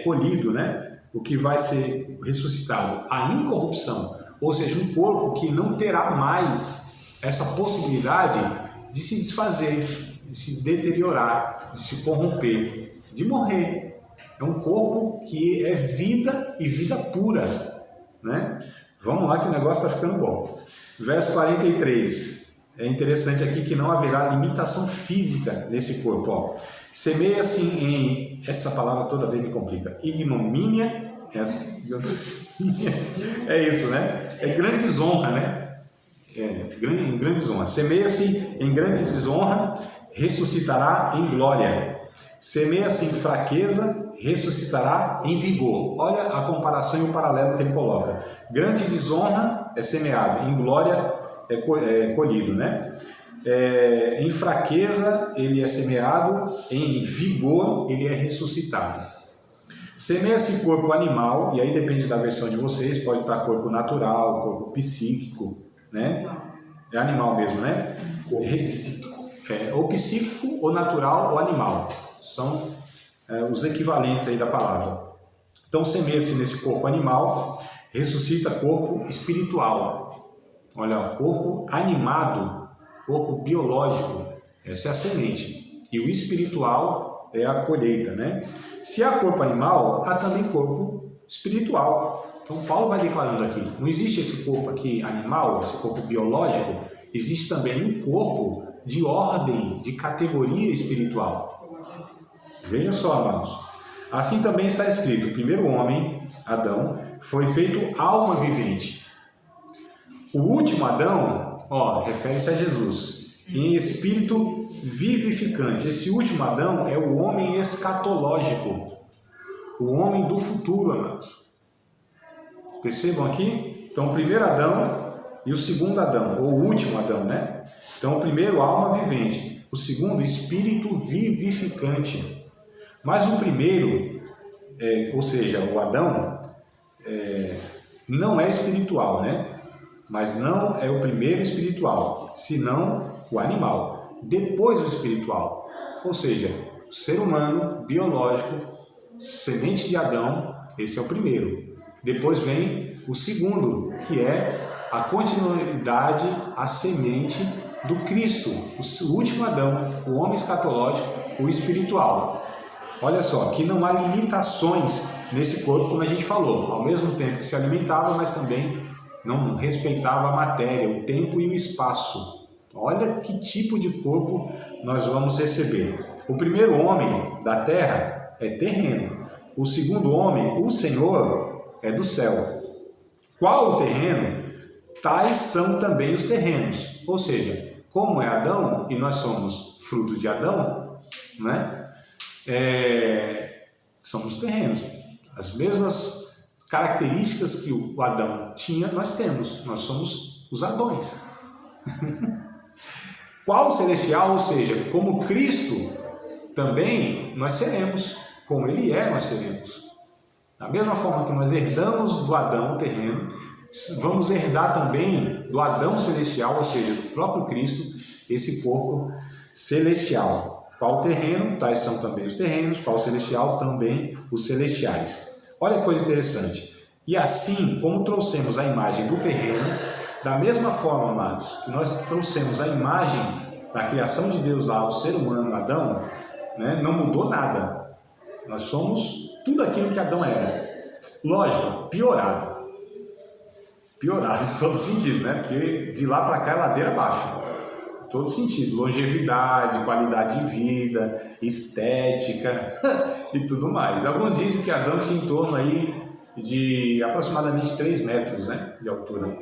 colhido, né? O que vai ser ressuscitado? A incorrupção. Ou seja, um corpo que não terá mais essa possibilidade de se desfazer, de se deteriorar, de se corromper, de morrer. É um corpo que é vida e vida pura, né? Vamos lá que o negócio está ficando bom. Verso 43. É interessante aqui que não haverá limitação física nesse corpo. Ó. Semeia-se em... Essa palavra toda vez me complica. Ignomínia. É isso, né? É grande desonra, né? Em grande desonra. Semeia-se em grande desonra, ressuscitará em glória. Semeia-se em fraqueza, ressuscitará em vigor. Olha a comparação e o paralelo que ele coloca. Grande desonra é semeado, em glória é colhido, né? Em fraqueza ele é semeado, em vigor ele é ressuscitado. Semeia-se corpo animal, e aí depende da versão de vocês, pode estar corpo natural, corpo psíquico, né? É animal mesmo, né? Ou psíquico, ou natural, ou animal. São os equivalentes aí da palavra. Então semeia-se nesse corpo animal, ressuscita corpo espiritual. Olha, corpo animado, corpo biológico, essa é a semente. E o espiritual é a colheita, né? Se há corpo animal, há também corpo espiritual. Então Paulo vai declarando aqui, não existe esse corpo aqui animal, esse corpo biológico, existe também um corpo de ordem, de categoria espiritual. Veja só, amados. Assim também está escrito, o primeiro homem, Adão, foi feito alma vivente. O último Adão, refere-se a Jesus, em espírito vivificante. Esse último Adão é o homem escatológico, o homem do futuro, amados. Percebam aqui? Então, o primeiro Adão e o segundo Adão, ou o último Adão, né? Então, o primeiro, alma vivente. O segundo, espírito vivificante. Mas o primeiro, ou seja, o Adão, não é espiritual, né? Mas não é o primeiro espiritual, senão o animal. Depois o espiritual, ou seja, o ser humano biológico semente de Adão, esse é o primeiro. Depois vem o segundo, que é a continuidade, a semente do Cristo, o último Adão, o homem escatológico, o espiritual. Olha só, que não há limitações nesse corpo, como a gente falou, ao mesmo tempo que se alimentava, mas também não respeitava a matéria, o tempo e o espaço. Olha que tipo de corpo nós vamos receber. O primeiro homem da terra é terreno. O segundo homem, o Senhor, é do céu. Qual o terreno? Tais são também os terrenos. Ou seja, como é Adão e nós somos fruto de Adão, né? Somos terrenos. As mesmas características que o Adão tinha, nós temos. Nós somos os Adões. Qual celestial? Ou seja, como Cristo, também nós seremos. Como Ele é, nós seremos. Da mesma forma que nós herdamos do Adão terreno, vamos herdar também do Adão celestial, ou seja, do próprio Cristo, esse corpo celestial. Qual terreno? Tais são também os terrenos. Qual celestial? Também os celestiais. Olha que coisa interessante. E assim, como trouxemos a imagem do terreno, da mesma forma, amados, que nós trouxemos a imagem da criação de Deus lá, o ser humano, Adão, né, não mudou nada. Nós somos tudo aquilo que Adão era. Lógico, piorado. Piorado em todo sentido, né? Porque de lá para cá é ladeira abaixo. Em todo sentido. Longevidade, qualidade de vida, estética e tudo mais. Alguns dizem que Adão tinha em torno aí de aproximadamente 3 metros, né, de altura.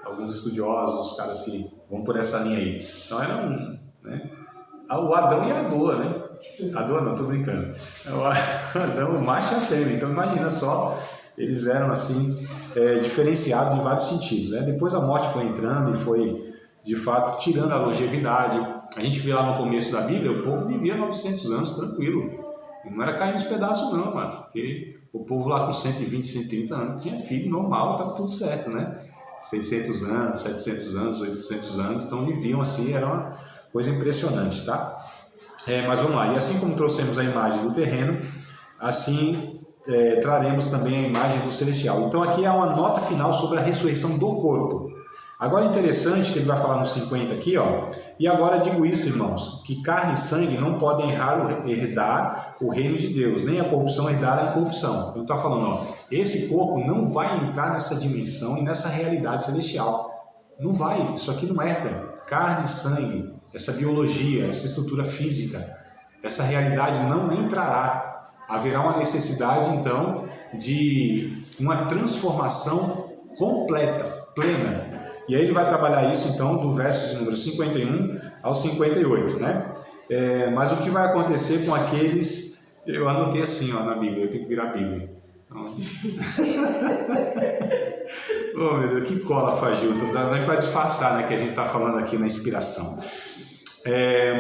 Alguns estudiosos, os caras que vão por essa linha aí. Então era né? O Adão e a Doa, né? A Doa não, tô brincando. O Adão, o macho e a fêmea. Então imagina só, eles eram assim, diferenciados em vários sentidos, né? Depois a morte foi entrando e foi, de fato, tirando a longevidade. A gente vê lá no começo da Bíblia, o povo vivia 900 anos tranquilo. E não era cair nos pedaços não, mano. Porque o povo lá com 120, 130 anos tinha filho normal, estava tudo certo, né? 600 anos, 700 anos, 800 anos, então viviam assim, era uma coisa impressionante, tá? Mas vamos lá, e assim como trouxemos a imagem do terreno, assim traremos também a imagem do celestial. Então aqui há uma nota final sobre a ressurreição do corpo. Agora interessante que ele vai falar no 50 aqui, ó. E agora digo isto, irmãos, que carne e sangue não podem herdar o reino de Deus, nem a corrupção herdar a incorrupção. Então está falando, ó, esse corpo não vai entrar nessa dimensão e nessa realidade celestial. Não vai, isso aqui não herda. Carne e sangue, essa biologia, essa estrutura física, essa realidade não entrará. Haverá uma necessidade, então, de uma transformação completa, plena. E aí ele vai trabalhar isso, então, do verso de número 51 ao 58, né? Mas o que vai acontecer com aqueles... Eu anotei assim, ó, na Bíblia, eu tenho que virar a Bíblia. Então... oh, meu Deus, que cola fajuta, não dá nem para disfarçar, né, que a gente está falando aqui na inspiração.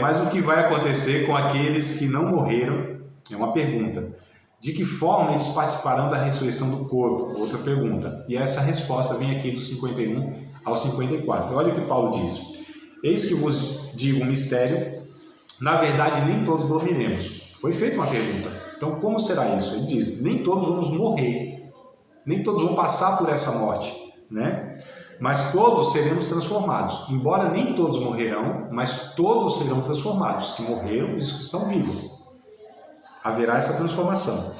Mas o que vai acontecer com aqueles que não morreram, é uma pergunta. De que forma eles participarão da ressurreição do corpo? Outra pergunta. E essa resposta vem aqui do 51 ao 54. Olha o que Paulo diz. Eis que vos digo um mistério, na verdade nem todos dormiremos. Foi feita uma pergunta. Então como será isso? Ele diz, nem todos vamos morrer, nem todos vão passar por essa morte, né? Mas todos seremos transformados. Embora nem todos morrerão, mas todos serão transformados. Os que morreram e os que estão vivos. Haverá essa transformação.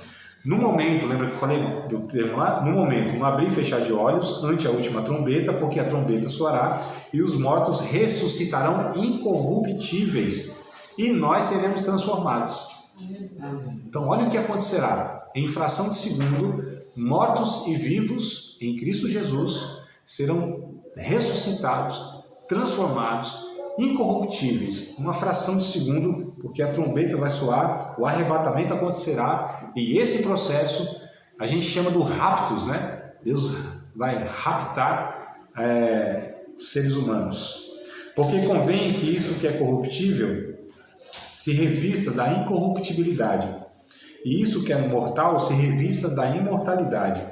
No momento, lembra que eu falei do termo lá? No momento, no abrir e fechar de olhos, ante a última trombeta, porque a trombeta soará, e os mortos ressuscitarão incorruptíveis, e nós seremos transformados. Então, olha o que acontecerá. Em fração de segundo, mortos e vivos em Cristo Jesus serão ressuscitados, transformados, incorruptíveis, uma fração de segundo, porque a trombeta vai soar, o arrebatamento acontecerá, e esse processo a gente chama do raptus, né? Deus vai raptar seres humanos, porque convém que isso que é corruptível se revista da incorruptibilidade, e isso que é mortal se revista da imortalidade.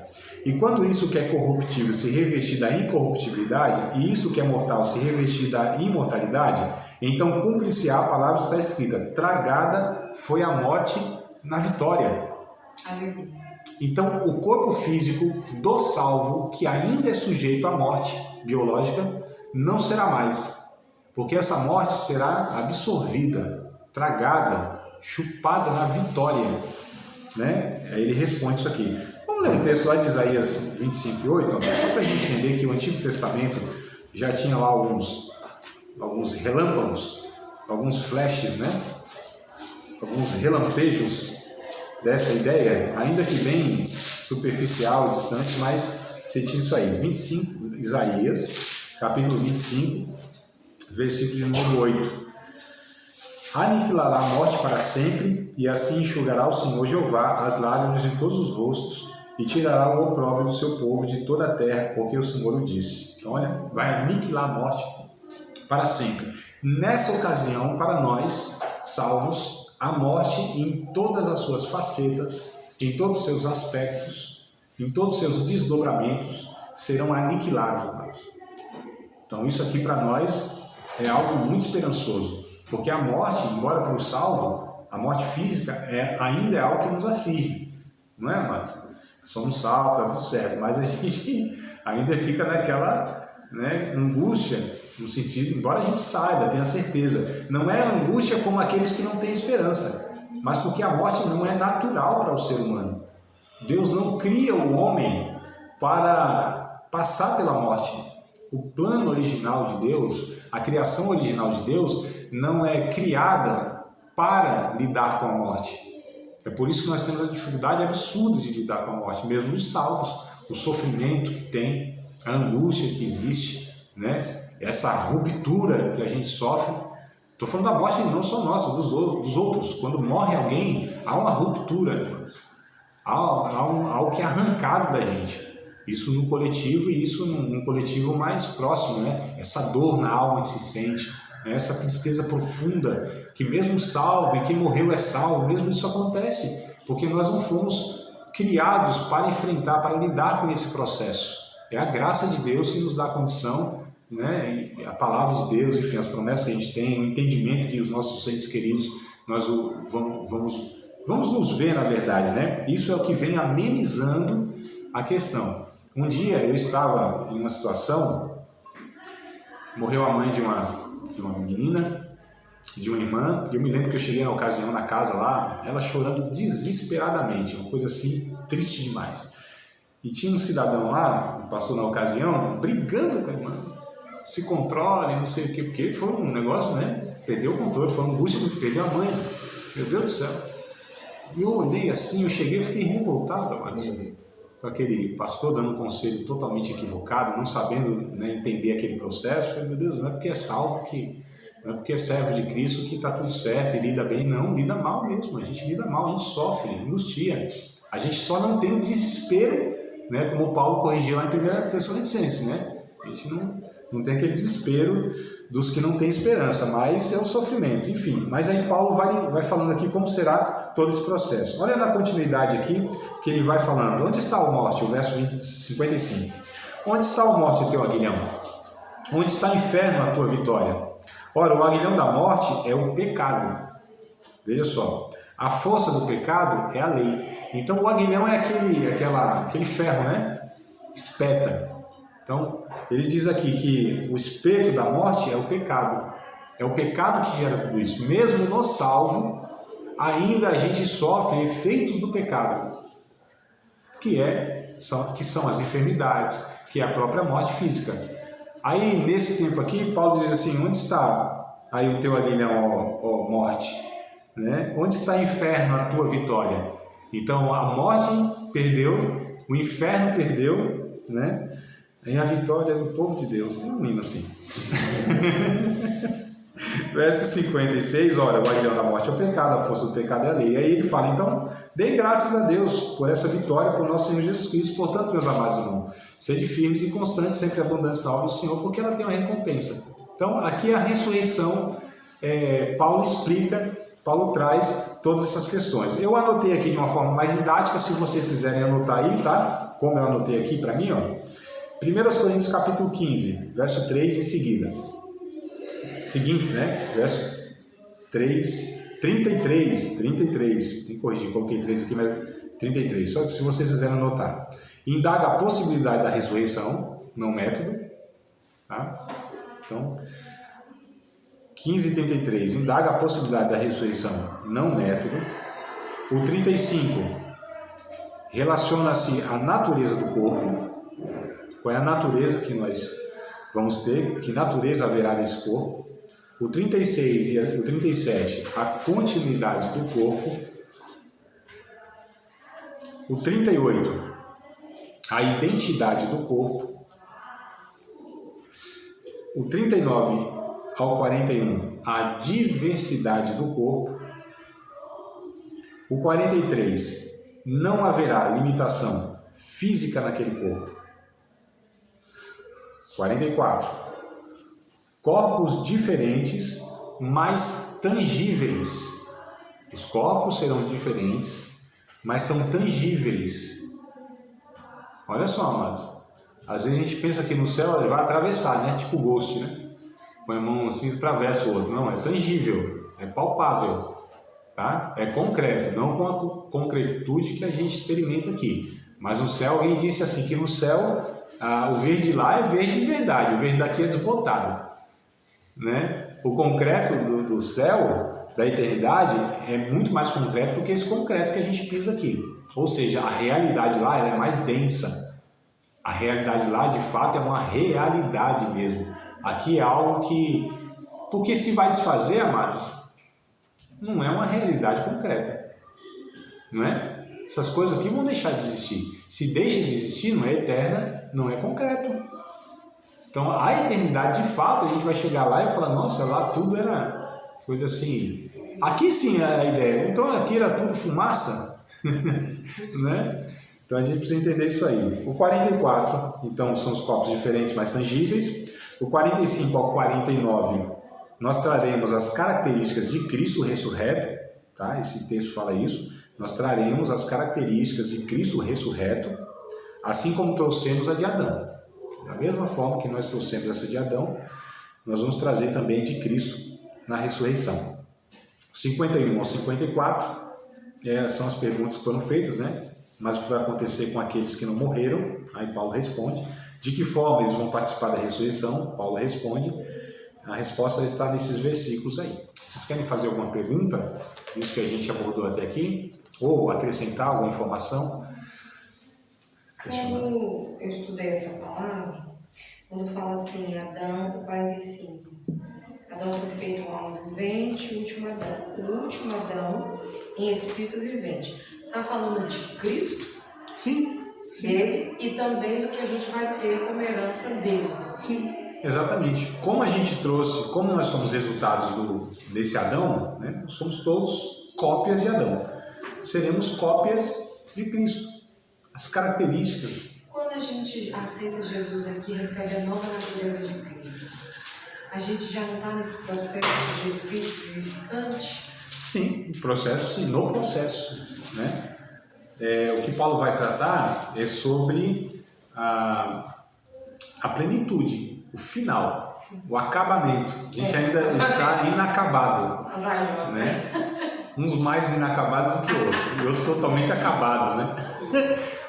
E quando isso que é corruptível se revestir da incorruptibilidade, e isso que é mortal se revestir da imortalidade, então cumpre-se a palavra que está escrita, tragada foi a morte na vitória. Aleluia. Então, o corpo físico do salvo, que ainda é sujeito à morte biológica, não será mais, porque essa morte será absorvida, tragada, chupada na vitória, né? Aí ele responde isso aqui. Vamos ler um texto lá de Isaías 25:8, só para a gente entender que o Antigo Testamento já tinha lá alguns relâmpagos, alguns flashes, né? Alguns relampejos dessa ideia, ainda que bem superficial, distante, mas você tinha isso aí. 25, Isaías, capítulo 25, versículo de número 8. Aniquilará a morte para sempre, e assim enxugará o Senhor Jeová as lágrimas de todos os rostos, e tirará o opróbrio do seu povo de toda a terra, porque o Senhor o disse. Então, olha, vai aniquilar a morte para sempre. Nessa ocasião, para nós, salvos, a morte em todas as suas facetas, em todos os seus aspectos, em todos os seus desdobramentos, serão aniquilados. Então, isso aqui para nós é algo muito esperançoso, porque a morte, embora para o salvo, a morte física ainda é algo que nos aflige, não é, amados? Somos salvos, está tudo certo, mas a gente ainda fica naquela, né, angústia, no sentido, embora a gente saiba, tenha certeza, não é angústia como aqueles que não têm esperança, mas porque a morte não é natural para o ser humano. Deus não cria o homem para passar pela morte. O plano original de Deus, a criação original de Deus, não é criada para lidar com a morte. É por isso que nós temos a dificuldade absurda de lidar com a morte, mesmo os salvos, o sofrimento que tem, a angústia que existe, né? Essa ruptura que a gente sofre. Estou falando da morte não só nossa, dos outros. Quando morre alguém, há uma ruptura, há algo que é arrancado da gente. Isso no coletivo e isso num coletivo mais próximo, né? Essa dor na alma que se sente, né? Essa tristeza profunda, que mesmo salvo e quem morreu é salvo, mesmo isso acontece, porque nós não fomos criados para enfrentar, para lidar com esse processo. É a graça de Deus que nos dá a condição, né? E a palavra de Deus, enfim, as promessas que a gente tem, o entendimento que os nossos entes queridos, nós vamos nos ver, na verdade, né? Isso é o que vem amenizando a questão. Um dia eu estava em uma situação, morreu a mãe de uma menina, de uma irmã, e eu me lembro que eu cheguei na ocasião na casa lá, ela chorando desesperadamente, uma coisa assim, triste demais. E tinha um cidadão lá, um pastor na ocasião, brigando com a irmã, se controle, não sei o quê, porque foi um negócio, né? Perdeu o controle, foi uma angústia, perdeu a mãe, meu Deus do céu. E eu olhei assim, eu cheguei e fiquei revoltado, com aquele pastor dando um conselho totalmente equivocado, não sabendo, né, entender aquele processo. Falei, meu Deus, não é porque é salvo, não é porque é servo de Cristo que está tudo certo e lida bem, não, lida mal mesmo, a gente lida mal, a gente sofre, angustia, a gente só não tem o desespero, né, como o Paulo corrigiu lá em 1 Tessalonicenses, né? A gente não tem aquele desespero dos que não têm esperança, mas é o sofrimento, enfim. Mas aí Paulo vai falando aqui como será todo esse processo. Olha na continuidade aqui, que ele vai falando. Onde está a morte? O verso 55. Onde está a morte, o teu aguilhão? Onde está o inferno, a tua vitória? Ora, o aguilhão da morte é o pecado. Veja só. A força do pecado é a lei. Então o aguilhão é aquele ferro, né? Espeta. Então, ele diz aqui que o espeto da morte é o pecado. É o pecado que gera tudo isso. Mesmo no salvo, ainda a gente sofre efeitos do pecado, que são as enfermidades, que é a própria morte física. Aí, nesse tempo aqui, Paulo diz assim, onde está aí o teu aguilhão, ó morte? Né? Onde está o inferno, a tua vitória? Então, a morte perdeu, o inferno perdeu, né? E a vitória do povo de Deus. Tem um hino assim. Verso 56, ora, o aguilhão da morte é o pecado, a força do pecado é a lei. Aí ele fala, então, deem graças a Deus por essa vitória, por nosso Senhor Jesus Cristo. Portanto, meus amados irmãos, sede firmes e constantes, sempre abundantes na obra do Senhor, porque ela tem uma recompensa. Então, aqui a ressurreição, Paulo traz todas essas questões. Eu anotei aqui de uma forma mais didática, se vocês quiserem anotar aí, tá? Como eu anotei aqui para mim, ó. 1 Coríntios capítulo 15, verso 3 e seguintes, né? Verso 33. Tem que corrigir, coloquei 3 aqui, mas 33, só que se vocês quiserem anotar. Indaga a possibilidade da ressurreição, não método. Tá? Então, 15:33, indaga a possibilidade da ressurreição, não método. O 35, relaciona-se à natureza do corpo. Qual é a natureza que nós vamos ter? Que natureza haverá nesse corpo? O 36 e o 37, a continuidade do corpo. O 38, a identidade do corpo. O 39 ao 41, a diversidade do corpo. O 43, não haverá limitação física naquele corpo. 44, corpos diferentes, mas tangíveis. Os corpos serão diferentes, mas são tangíveis. Olha só, amados. Às vezes a gente pensa que no céu ele vai atravessar, né? Tipo Ghost, né? Põe a mão assim e atravessa o outro. Não, é tangível, é palpável, tá? É concreto, não com a concretude que a gente experimenta aqui. Mas no céu, alguém disse assim, que no céu o verde lá é verde de verdade, o verde daqui é desbotado, né? O concreto do céu, da eternidade, é muito mais concreto do que esse concreto que a gente pisa aqui. Ou seja, a realidade lá ela é mais densa. A realidade lá, de fato, é uma realidade mesmo. Aqui é algo que... Porque se vai desfazer, amados, não é uma realidade concreta. Não é? Essas coisas aqui vão deixar de existir. Se deixa de existir, não é eterna, não é concreto. Então, a eternidade, de fato, a gente vai chegar lá e falar, nossa, lá tudo era coisa assim. Aqui sim é a ideia. Então, aqui era tudo fumaça. Né? Então, a gente precisa entender isso aí. O 44, então, são os corpos diferentes, mais tangíveis. O 45 ao 49, nós traremos as características de Cristo ressurreto. Tá? Esse texto fala isso. Nós traremos as características de Cristo ressurreto, assim como trouxemos a de Adão. Da mesma forma que nós trouxemos essa de Adão, nós vamos trazer também de Cristo na ressurreição. 51 ao 54 são as perguntas que foram feitas, né? Mas o que vai acontecer com aqueles que não morreram? Aí Paulo responde. De que forma eles vão participar da ressurreição? Paulo responde. A resposta está nesses versículos aí. Vocês querem fazer alguma pergunta? Isso que a gente abordou até aqui? Ou acrescentar alguma informação? Quando eu estudei essa palavra, quando fala assim, Adão, 45. Adão foi feito um alma vivente, o último Adão em espírito vivente. Está falando de Cristo? Sim. Dele e também do que a gente vai ter como herança dele. Sim, exatamente. Como a gente trouxe, como nós somos resultados desse Adão, né? Somos todos cópias de Adão. Seremos cópias de Cristo. As características. Quando a gente aceita Jesus aqui, recebe a nova natureza de Cristo, a gente já não está nesse processo de espírito vivificante? Sim, no processo, né? O que Paulo vai tratar é sobre a plenitude, o final, o acabamento. A gente ainda está inacabado, né? Uns mais inacabados do que outros. Eu sou totalmente acabado, né?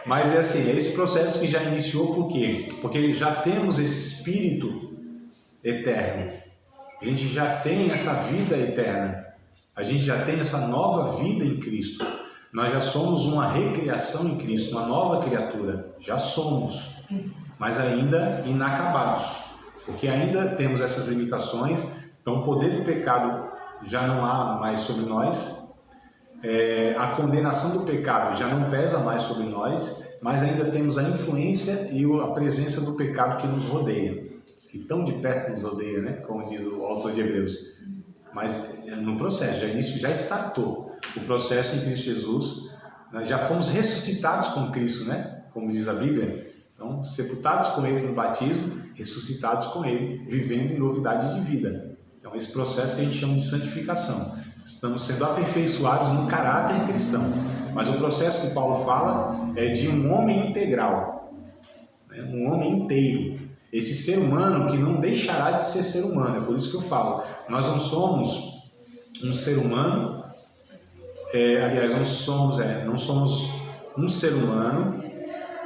Mas é assim, é esse processo que já iniciou, por quê? Porque já temos esse espírito eterno. A gente já tem essa vida eterna. A gente já tem essa nova vida em Cristo. Nós já somos uma recriação em Cristo, uma nova criatura. Já somos, mas ainda inacabados. Porque ainda temos essas limitações. Então o poder do pecado já não há mais sobre nós. A condenação do pecado já não pesa mais sobre nós, mas ainda temos a influência e a presença do pecado que nos rodeia. E tão de perto nos rodeia, né? Como diz o autor de Hebreus. Mas no processo, já startou o processo em Cristo Jesus. Nós já fomos ressuscitados com Cristo, né? Como diz a Bíblia. Então, sepultados com Ele no batismo, ressuscitados com Ele, vivendo em novidade de vida. Então, esse processo que a gente chama de santificação. Estamos sendo aperfeiçoados no caráter cristão. Mas o processo que Paulo fala é de um homem integral, né? Um homem inteiro. Esse ser humano que não deixará de ser ser humano. É por isso que eu falo. Nós não somos um ser humano, aliás, não somos um ser humano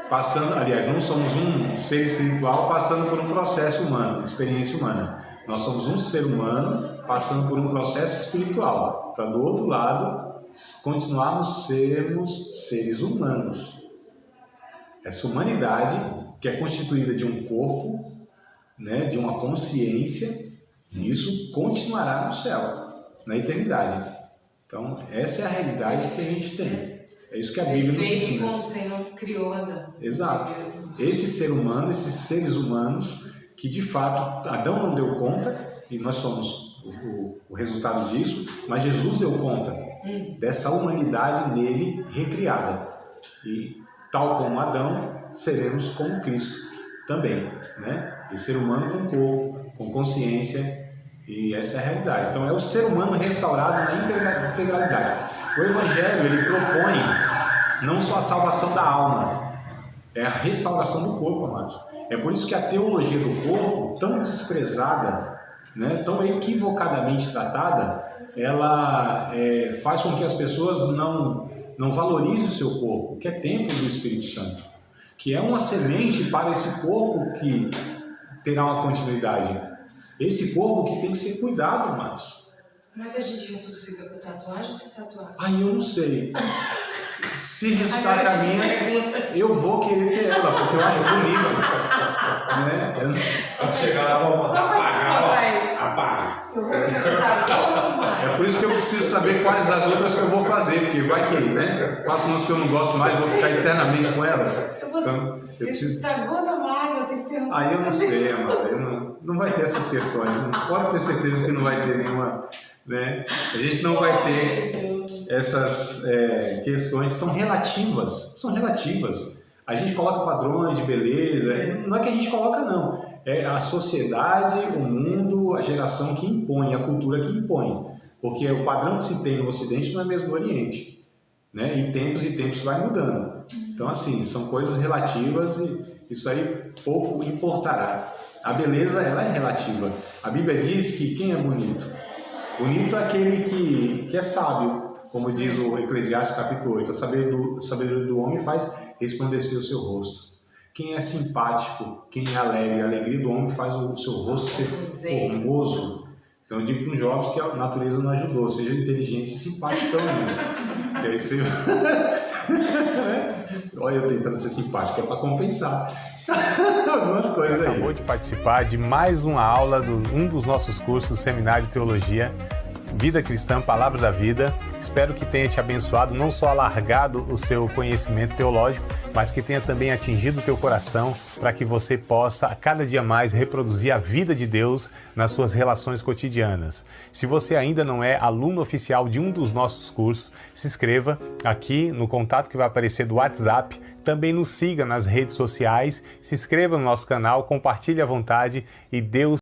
passando, aliás, não somos um ser espiritual passando por um processo humano, experiência humana. Nós somos um ser humano passando por um processo espiritual, para do outro lado continuarmos sermos seres humanos. Essa humanidade que é constituída de um corpo, né, de uma consciência, isso continuará no céu, na eternidade. Então, essa é a realidade que a gente tem. É isso que a Bíblia nos ensina. Como o Senhor criou Adão. Exato. Esse ser humano, esses seres humanos, que de fato Adão não deu conta, e nós somos o resultado disso, mas Jesus deu conta dessa humanidade nele recriada. E tal como Adão, seremos como Cristo também, né? Esse ser humano com corpo, com consciência, e essa é a realidade. Então é o ser humano restaurado na integralidade. O Evangelho, ele propõe não só a salvação da alma, é a restauração do corpo, amados. É por isso que a teologia do corpo, tão desprezada, né, tão equivocadamente tratada, ela faz com que as pessoas não valorizem o seu corpo, que é templo do Espírito Santo, que é uma semente para esse corpo que terá uma continuidade. Esse corpo que tem que ser cuidado, amados. Mas a gente ressuscita com tatuagem ou sem tatuagem? Aí eu não sei. Se ressuscitar com a minha, eu vou querer ter ela, porque eu acho bonito. Né? Chegar lá, vamos Só para descobrir. apaga. Eu vou ressuscitar todo mundo. É por isso que eu preciso saber quais as outras que eu vou fazer, porque vai que, né? Faço umas que eu não gosto mais, vou ficar eternamente com elas. Então, eu preciso... Está gorda, magra, eu tenho que perguntar. Aí eu não sei, amada, não vai ter essas questões, não pode ter certeza que não vai ter nenhuma, né? A gente não vai ter essas questões, são relativas, a gente coloca padrões de beleza, não é que a gente coloca não, é a sociedade, o mundo, a geração que impõe, a cultura que impõe, porque o padrão que se tem no Ocidente não é mesmo no Oriente, né? E tempos vai mudando. Então, assim, são coisas relativas e isso aí pouco importará. A beleza, ela é relativa. A Bíblia diz que quem é bonito? Bonito é aquele que é sábio, como diz o Eclesiastes capítulo 8. A sabedoria do homem faz resplandecer o seu rosto. Quem é simpático, quem é alegre, a alegria do homem faz o seu rosto ser formoso. Então eu digo para os jovens que a natureza não ajudou, seja inteligente e simpático também. E aí você... Olha eu tentando ser simpático, é para compensar algumas coisas aí. Acabou de participar de mais uma aula de um dos nossos cursos do Seminário de Teologia, Vida Cristã, Palavra da Vida. Espero que tenha te abençoado, não só alargado o seu conhecimento teológico, mas que tenha também atingido o teu coração para que você possa a cada dia mais reproduzir a vida de Deus nas suas relações cotidianas. Se você ainda não é aluno oficial de um dos nossos cursos, se inscreva aqui no contato que vai aparecer do WhatsApp. Também nos siga nas redes sociais, se inscreva no nosso canal, compartilhe à vontade e Deus